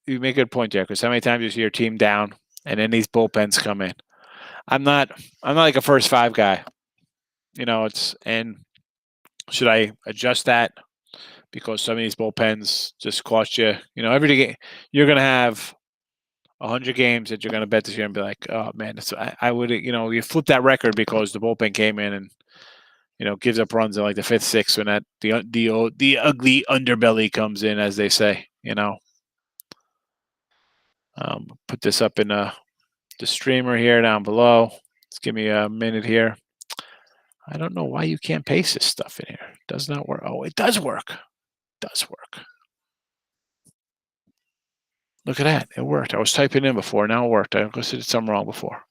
you make a good point there because how many times you see your team down and then these bullpens come in? I'm not like a first five guy. And should I adjust that because some of these bullpens just cost you, every game you're going to have 100 games that you're going to bet this year and be like, oh man, I would, you flip that record because the bullpen came in and gives up runs in like the fifth, sixth when that the ugly underbelly comes in, as they say. Put this up in the streamer here down below. Just give me a minute here. I don't know why you can't paste this stuff in here. It does not work. Oh, it does work. It does work. Look at that. It worked. I was typing in before. Now it worked. I did something wrong before.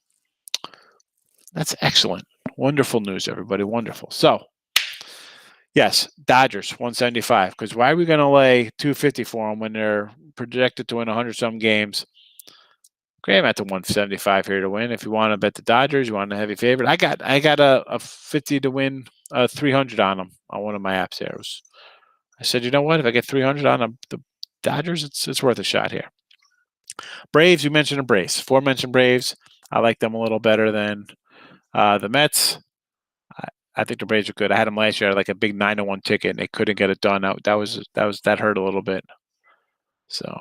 That's excellent. Wonderful news, everybody. Wonderful. So, yes, Dodgers 175. Because why are we going to lay 250 for them when they're projected to win 100-some games? Okay, I'm at the 175 here to win. If you want to bet the Dodgers, you want a heavy favorite. I got a 50 to win 300 on them on one of my apps there. I said, you know what? If I get 300 on the Dodgers, it's worth a shot here. Braves, you mentioned the Braves. Aforementioned Braves. I like them a little better than the Mets. I think the Braves are good. I had them last year, like a big 9-1 ticket, and they couldn't get it done. That hurt a little bit. So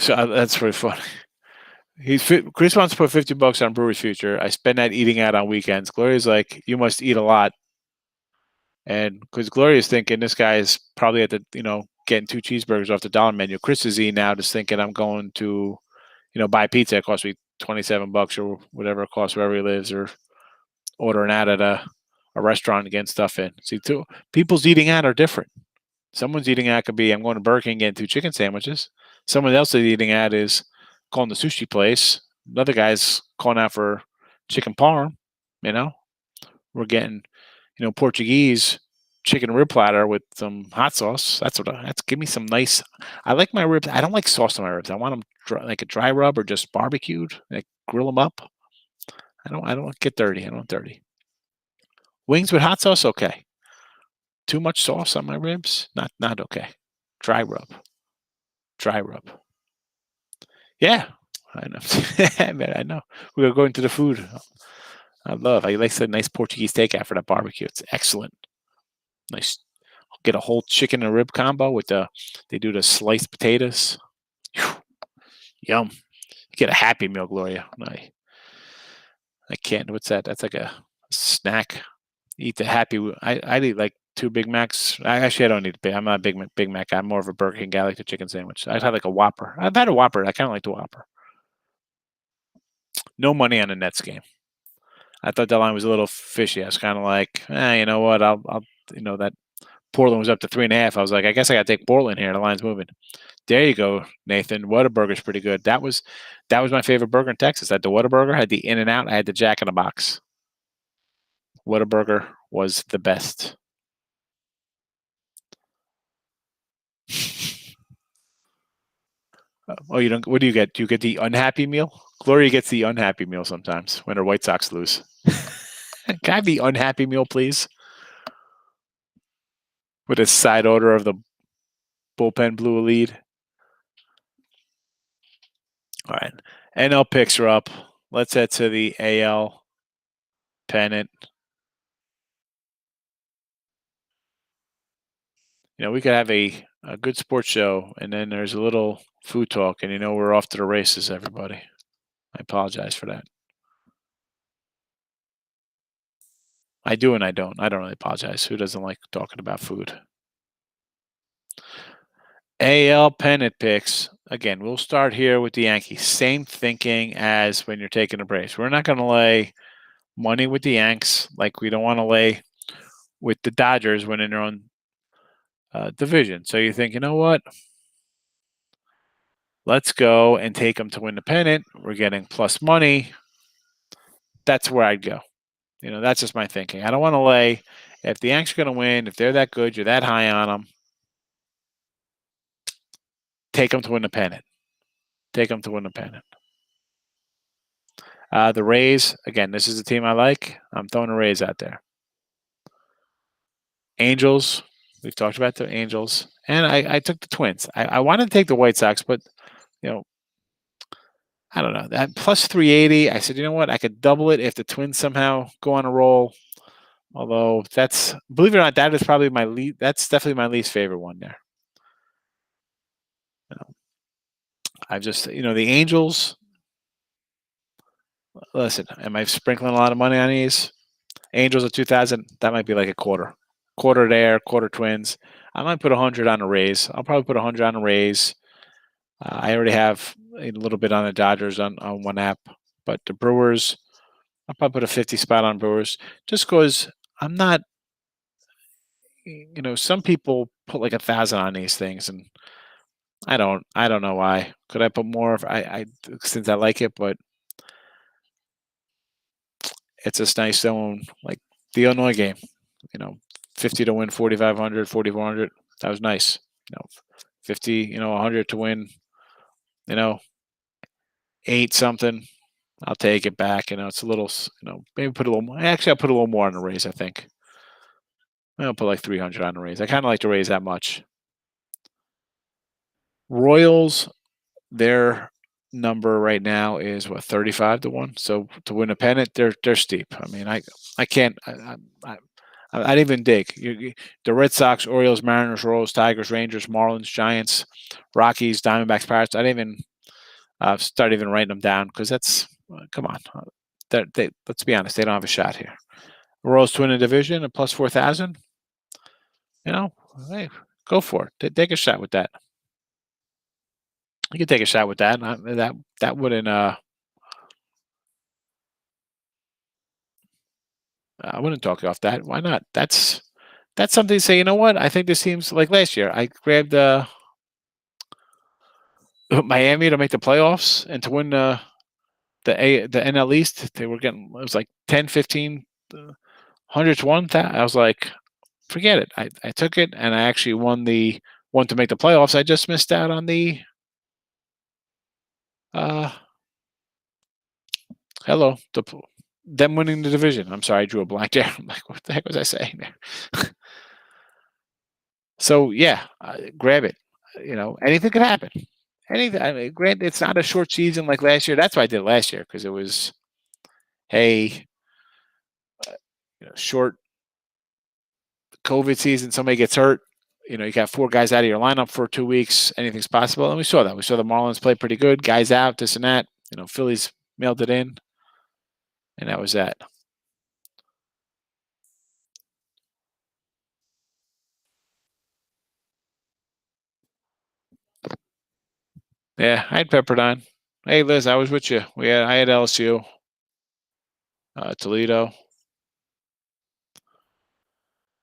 that's really funny. Chris wants to put $50 on Brewers future. I spend that eating out on weekends. Gloria's like, you must eat a lot, and because Gloria's thinking this guy is probably at the getting 2 cheeseburgers off the dollar menu. Chris is eating out, just thinking I'm going to buy pizza. It costs me $27 or whatever it costs wherever he lives, or ordering out at a restaurant and getting stuff in. See, people's eating out are different. Someone's eating out could be I'm going to Burger King and getting 2 chicken sandwiches. Someone else is eating out is calling the sushi place. Another guy's calling out for chicken parm. We're getting Portuguese chicken rib platter with some hot sauce. That's give me some nice. I like my ribs. I don't like sauce on my ribs. I want them like a dry rub or just barbecued. Like grill them up. I don't get dirty. I don't want dirty. Wings with hot sauce, okay. Too much sauce on my ribs, not okay. Dry rub. Dry rub. Yeah, I know. I know. We're going to the food. I like the nice Portuguese takeout for that barbecue. It's excellent. Nice. Get a whole chicken and rib combo with they do the sliced potatoes. Whew. Yum. Get a Happy Meal, Gloria. I can't. What's that? That's like a snack. Eat the Happy. I'd eat like 2 Big Macs. I don't need I'm not a Big Mac guy. I'm more of a Burger King guy. I like the chicken sandwich. I'd have like a Whopper. I've had a Whopper. I kind of like the Whopper. No money on the Nets game. I thought that line was a little fishy. I was kind of like, you know what? I'll that Portland was up to 3.5. I was like, I guess I got to take Portland here. The line's moving. There you go, Nathan. Whataburger's pretty good. That was my favorite burger in Texas. I had the Whataburger, I had the In-N-Out, I had the Jack in the Box. Whataburger was the best. Oh, you don't. What do you get? Do you get the unhappy meal? Gloria gets the unhappy meal sometimes when her White Sox lose. Can I have the unhappy meal, please? With a side order of the bullpen blew a lead. All right. NL picks are up. Let's head to the AL pennant. We could have a good sports show, and then there's a little food talk, and we're off to the races, everybody. I apologize for that. I do and I don't. I don't really apologize. Who doesn't like talking about food? AL pennant picks. Again, we'll start here with the Yankees. Same thinking as when you're taking a Braves. We're not going to lay money with the Yanks like we don't want to lay with the Dodgers when in their own division. So you think, you know what? Let's go and take them to win the pennant. We're getting plus money. That's where I'd go. That's just my thinking. I don't want to lay. If the Yanks are going to win, if they're that good, you're that high on them, take them to win the pennant. Take them to win the pennant. The Rays, again, this is a team I like. I'm throwing the Rays out there. Angels, we've talked about the Angels. And I took the Twins. I wanted to take the White Sox, but, you know, I don't know. That plus 380, I said, you know what? I could double it if the Twins somehow go on a roll. Although that's, believe it or not, that is probably my least, that's definitely my least favorite one there. You know, I've just, the Angels, listen, am I sprinkling a lot of money on these? Angels of 2000, that might be like a quarter. Quarter there, quarter Twins. I might put 100 on the Rays. I'll probably put 100 on the Rays. I already have a little bit on the Dodgers on one app, but the Brewers, I'll probably put a 50 spot on Brewers just because I'm not, some people put like 1,000 on these things, and I don't know why. Could I put more? Since I like it, but it's just nice knowing like the Illinois game, 50 to win 4,500, 4,400. That was nice. 50, 100 to win, 8 something. I'll take it back. It's a little, maybe put a little more. Actually, I'll put a little more on the Rays, I think. I'll put like 300 on the Rays. I kind of like the Rays that much. Royals, their number right now is what, 35 to 1. So to win a pennant, they're steep. I mean, I can't. I didn't even dig. The Red Sox, Orioles, Mariners, Royals, Tigers, Rangers, Marlins, Giants, Rockies, Diamondbacks, Pirates. I didn't even start even writing them down because that's come on. Let's be honest, they don't have a shot here. Royals to win a division at plus 4,000. Hey, go for it. Take a shot with that. You can take a shot with that. That wouldn't. I wouldn't talk you off that. Why not? That's something to say. You know what? I think this seems like last year. I grabbed Miami to make the playoffs and to win the NL East. They were getting, it was like 10, 15, 100 to 1. I was like, forget it. I took it and I actually won the one to make the playoffs. I just missed out on the them winning the division. I'm sorry, I drew a blank there. I'm like, what the heck was I saying there? So yeah, grab it. Anything could happen. Anything. I mean, granted, it's not a short season like last year. That's why I did it last year because it was, hey, short COVID season. Somebody gets hurt. You got 4 guys out of your lineup for 2 weeks. Anything's possible, and we saw that. We saw the Marlins play pretty good. Guys out, this and that. Phillies mailed it in, and that was that. Yeah, I had Pepperdine. Hey, Liz, I was with you. I had LSU, Toledo,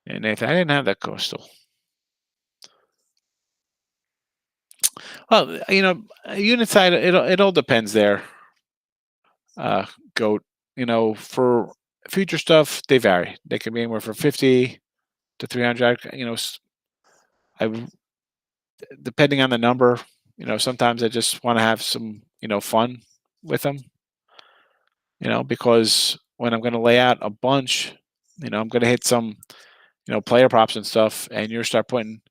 and Nathan. I didn't have that Coastal. Well, unit side, it all depends there. Goat, for future stuff, they vary. They can be anywhere from 50 to 300. I depending on the number. Sometimes I just want to have some, fun with them. Because when I'm going to lay out a bunch, I'm going to hit some, player props and stuff, and you start putting,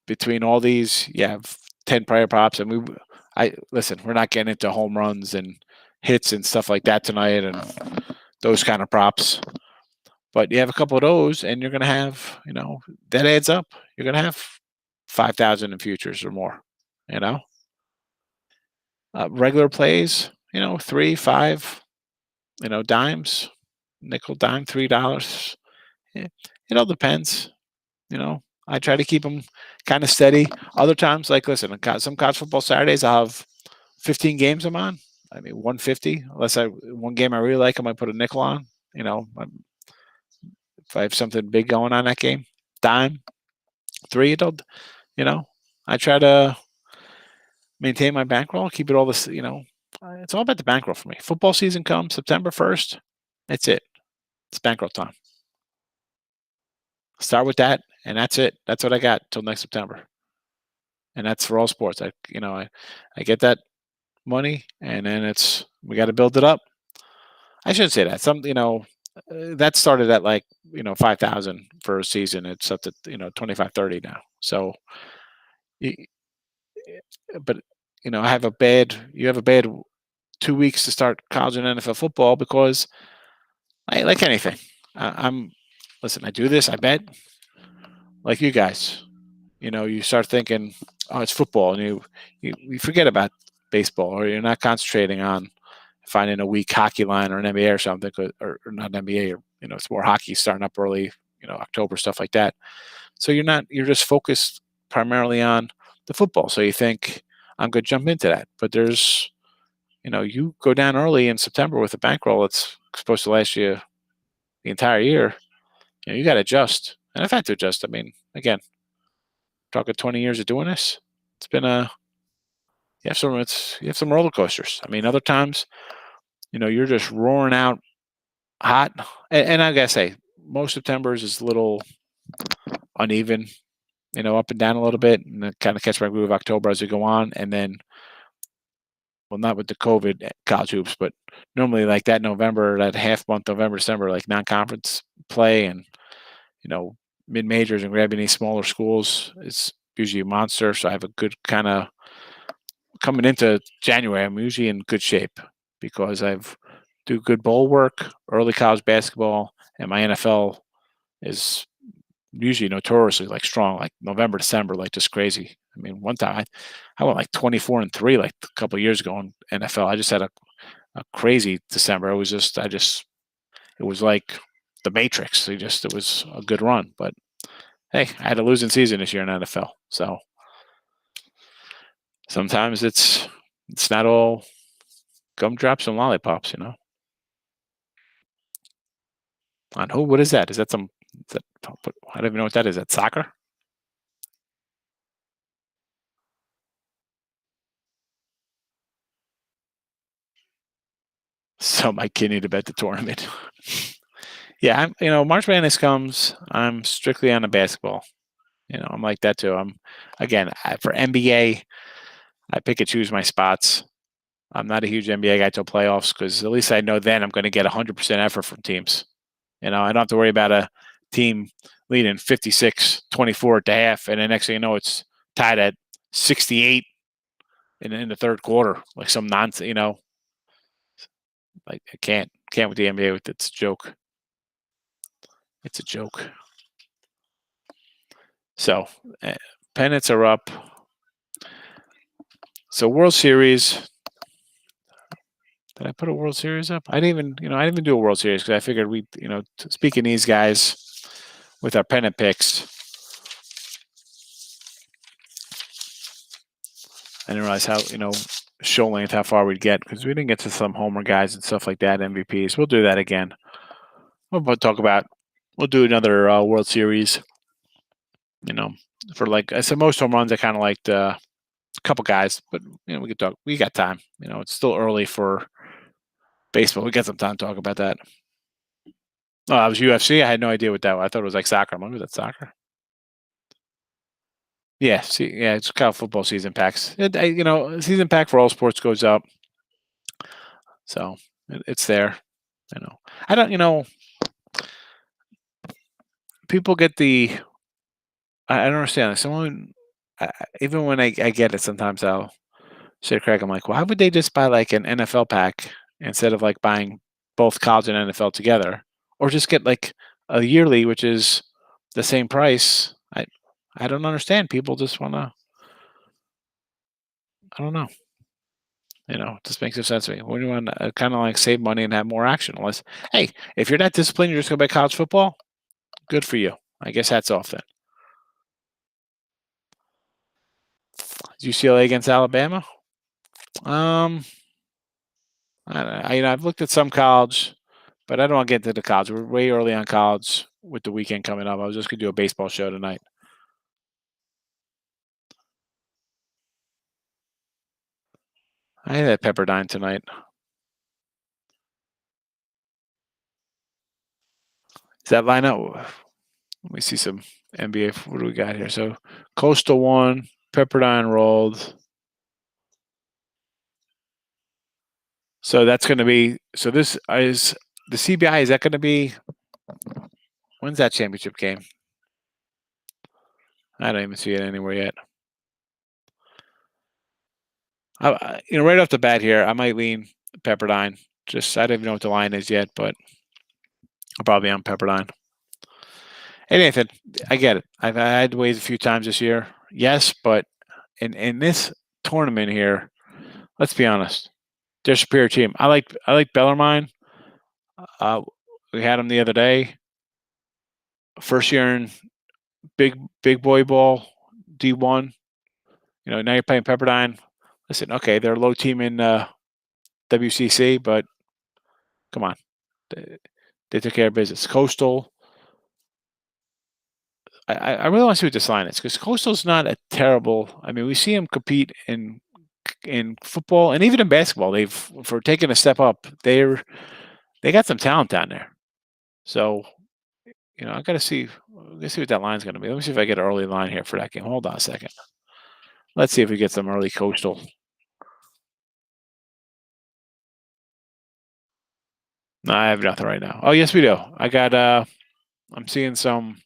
between all these, you have 10 player props, and listen, we're not getting into home runs and hits and stuff like that tonight, and those kind of props. But you have a couple of those, and you're going to have, that adds up. You're going to have 5,000 in futures or more. Regular plays, 3, 5, dimes, nickel, dime, $3. It all depends. I try to keep them kind of steady. Other times, like, listen, some college football Saturdays, I'll have 15 games I'm on. I mean, 150. Unless one game I really like, I might put a nickel on. If I have something big going on that game, dime, 3. I try to maintain my bankroll, keep it all this. It's all about the bankroll for me. Football season comes September 1st. That's it. It's bankroll time. Start with that, and that's it. That's what I got till next September. and that's for all sports. I get that money, and then we got to build it up. I shouldn't say that. That started at like 5,000 for a season. It's up to 25, 30 now. So, y- but I have a bad. You have a bad 2 weeks to start college and NFL football because like anything. I'm listen. I do this. I bet like you guys. You start thinking, oh, it's football, and you forget about baseball, or you're not concentrating on finding a weak hockey line or an NBA or something, or not an NBA, or it's more hockey starting up early, October, stuff like that. So you're just focused primarily on the football. So you think I'm going to jump into that, but you go down early in September with a bankroll that's supposed to last you the entire year. You got to adjust, and I've had to adjust. I mean, again, talking 20 years of doing this, it's been you have some roller coasters. I mean, other times, you're just roaring out hot, and I gotta say, most September's is a little uneven, up and down a little bit, and then kind of catch my groove October as we go on, and then, well, not with the COVID college hoops, but normally like that November, that half month, November, December, like non-conference play, and you know mid majors and grabbing these smaller schools is usually a monster. So I have a good kind of coming into January. I'm usually in good shape because I've do good bowl work, early college basketball, and my NFL is usually notoriously like strong, like November, December, like just crazy. I mean, one time I went like 24-3 like a couple of years ago in NFL. I just had a crazy December. It was like the Matrix. It was a good run. But hey, I had a losing season this year in NFL. So sometimes it's not all gumdrops and lollipops. On who? What is that? Is that some? Is that, I don't even know what that is. That soccer? So my kid need to bet the tournament. Yeah, March Madness comes. I'm strictly on the basketball. I'm like that too. For NBA, I pick and choose my spots. I'm not a huge NBA guy till playoffs because at least I know then I'm going to get 100% effort from teams. I don't have to worry about a team leading 56-24 at the half, and the next thing you know, it's tied at 68 in the third quarter, like some nonsense. Like I can't with the NBA. It's a joke. It's a joke. So pennants are up. So World Series. Did I put a World Series up? I didn't even do a World Series because I figured speaking these guys with our pennant picks, I didn't realize how, show length, how far we'd get because we didn't get to some homer guys and stuff like that, MVPs. We'll do that again. We'll do another World Series, for like I said, most home runs I kind of liked a couple guys, but we could talk. We got time. It's still early for baseball. We got some time to talk about that. Oh, I was UFC. I had no idea what that was. I thought it was like soccer. I'm like, was that soccer? Yeah. See, yeah, it's kind of football season packs. Season pack for all sports goes up, so it's there. I don't. People get the. I don't understand. Like someone, even when I get it, sometimes I'll say, Craig, I'm like, why would they just buy like an NFL pack instead of like buying both college and NFL together, or just get like a yearly, which is the same price? I don't understand. People just want to. I don't know. It just makes no sense to me. When you want to kind of like save money and have more action, unless, hey, if you're not disciplined, you're just going to play college football. Good for you. I guess hats off then. UCLA against Alabama. Um, I don't know. I've looked at some college, but I don't want to get into the college. We're way early on college with the weekend coming up. I was just going to do a baseball show tonight. I had that Pepperdine tonight. Is that lineup? Let me see some NBA. What do we got here? So Coastal won. Pepperdine rolled. So that's going to be. So this is the CBI. Is that going to be? When's that championship game? I don't even see it anywhere yet. Right off the bat here, I might lean Pepperdine. Just I don't even know what the line is yet, but I'll probably on Pepperdine. Hey Nathan, I get it. I've had ways a few times this year. Yes, but in this tournament here, let's be honest, they're a superior team. I like Bellarmine. We had him the other day. First year in big boy ball, D1. Now you're playing Pepperdine. Listen, okay, they're a low team in WCC, but come on, they took care of business. Coastal. I really want to see what this line is because Coastal's not a terrible. I mean, we see them compete in football and even in basketball. For taking a step up. They got some talent down there. So I got to see. Let's see what that line's going to be. Let me see if I get an early line here for that game. Hold on a second. Let's see if we get some early Coastal. No, I have nothing right now. Oh, yes, we do. I got. I'm seeing some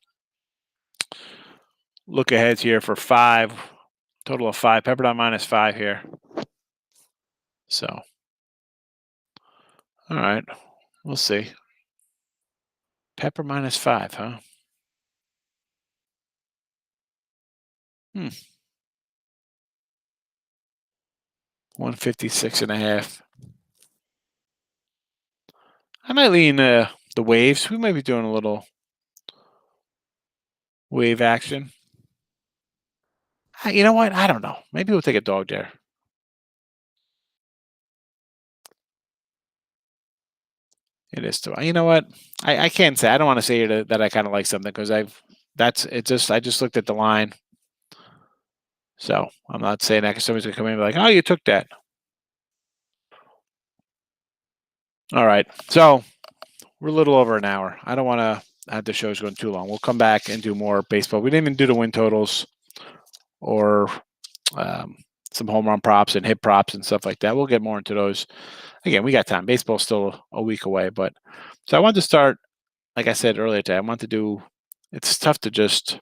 look aheads here for 5. Total of 5. Pepperdine -5 here. So, all right, we'll see. Pepper -5, huh? 156.5. I might lean the waves. We might be doing a little wave action. You know what? I don't know. Maybe we'll take a dog there. It is too. You know what? I can't say. I don't want to say that I kind of like something because I just looked at the line. So I'm not saying that because somebody's gonna come in and be like, "Oh, you took that." All right. So we're a little over an hour. I don't want to have the shows going too long. We'll come back and do more baseball. We didn't even do the win totals or some home run props and hit props and stuff like that. We'll get more into those. Again, we got time. Baseball's still a week away, but so I wanted to start, like I said earlier today, I want to do. It's tough to just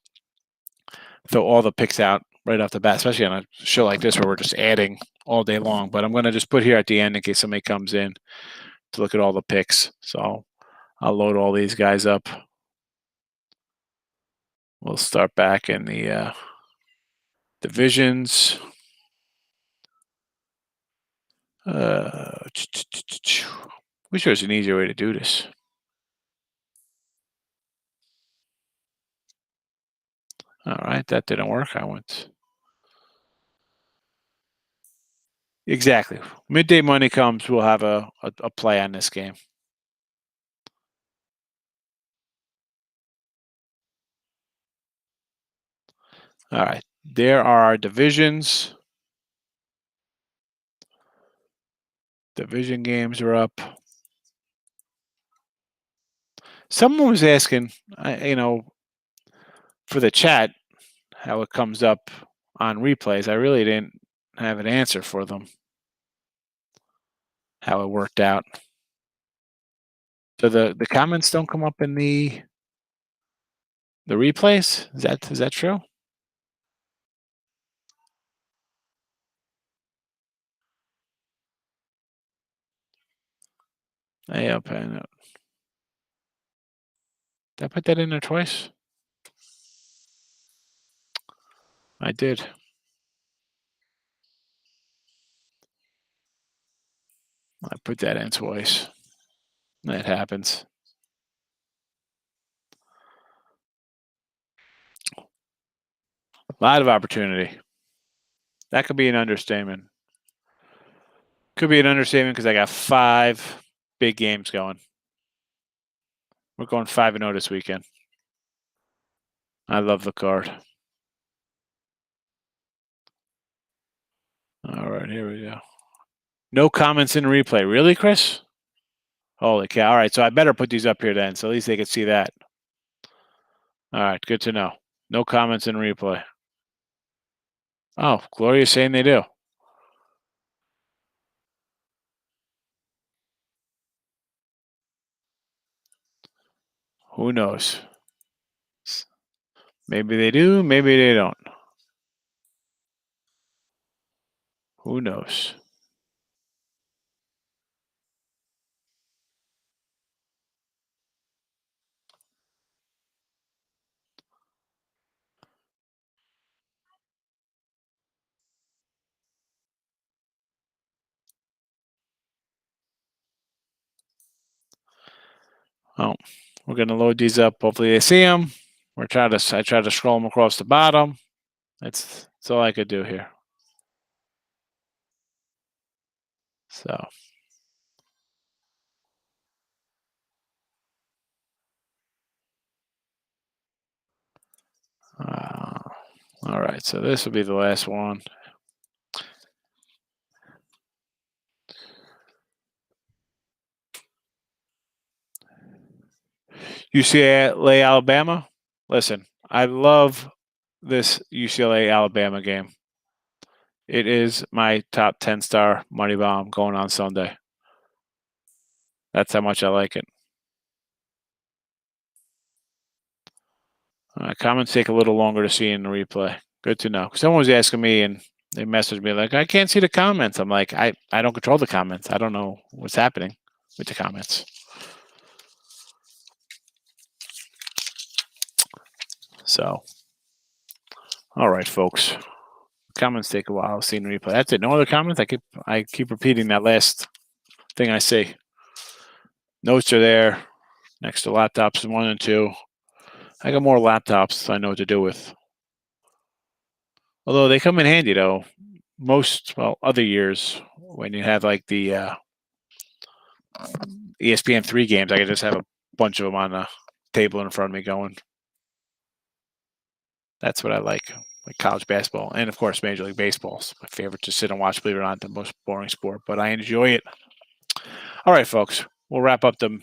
throw all the picks out right off the bat, especially on a show like this where we're just adding all day long. But I'm going to just put here at the end in case somebody comes in to look at all the picks. So I'll load all these guys up. We'll start back in the divisions. Wish there was an easier way to do this. All right, that didn't work. I went. Exactly. Midday money comes, we'll have a play on this game. All right. There are our divisions. Division games are up. Someone was asking, for the chat, how it comes up on replays. I really didn't have an answer for them. How it worked out. So the comments don't come up in the replays? Is that true? Yeah, did I put that in there twice? I did. I put that in twice. That happens. A lot of opportunity. That could be an understatement. Could be an understatement because I got 5 big games going. We're going 5-0 this weekend. I love the card. All right, here we go. No comments in replay. Really, Chris? Holy cow. All right, so I better put these up here then, so at least they can see that. All right, good to know. No comments in replay. Oh, Gloria's saying they do. Who knows? Maybe they do, maybe they don't. Who knows? Oh, we're gonna load these up. Hopefully they see them. I try to scroll them across the bottom. That's all I could do here. So, all right. So this will be the last one. UCLA, Alabama. Listen, I love this UCLA Alabama game. It is my top 10 star money bomb going on Sunday. That's how much I like it. Comments take a little longer to see in the replay. Good to know. Someone was asking me and they messaged me like, I can't see the comments. I'm like, I don't control the comments. I don't know what's happening with the comments. So, all right, folks. Comments take a while to see in the replay. That's it. No other comments. I keep repeating that last thing I see. Notes are there next to laptops 1 and 2. I got more laptops, so I know what to do with. Although they come in handy though. Other years when you have like the ESPN3 games, I could just have a bunch of them on the table in front of me going. That's what I like college basketball, and of course Major League Baseball is my favorite to sit and watch. Believe it or not, the most boring sport, but I enjoy it. All right, folks, we'll wrap up the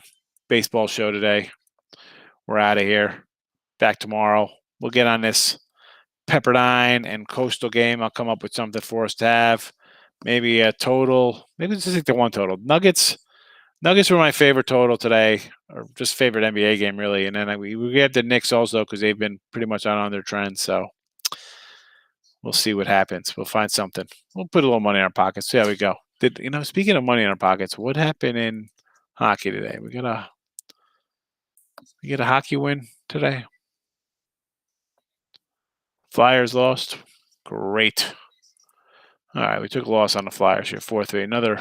baseball show today. We're out of here. Back tomorrow. We'll get on this Pepperdine and Coastal game. I'll come up with something for us to have. Maybe a total. Maybe just take the one total. Nuggets were my favorite total today, or just favorite NBA game, really. And then we get the Knicks also because they've been pretty much on their trend. So we'll see what happens. We'll find something. We'll put a little money in our pockets. See how we go. Speaking of money in our pockets, what happened in hockey today? We get a hockey win today. Flyers lost. Great. All right, we took a loss on the Flyers here, 4-3. Another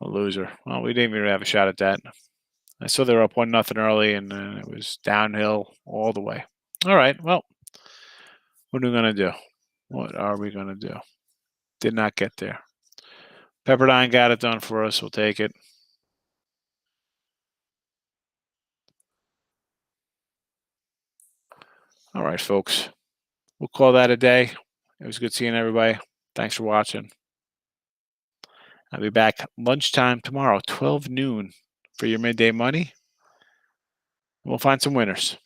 a loser. Well, we didn't even have a shot at that. I saw they were up 1-0 early, and it was downhill all the way. All right, well, what are we going to do? What are we going to do? Did not get there. Pepperdine got it done for us. We'll take it. All right, folks. We'll call that a day. It was good seeing everybody. Thanks for watching. I'll be back lunchtime tomorrow, 12 noon, for your midday money. We'll find some winners.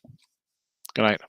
Good night.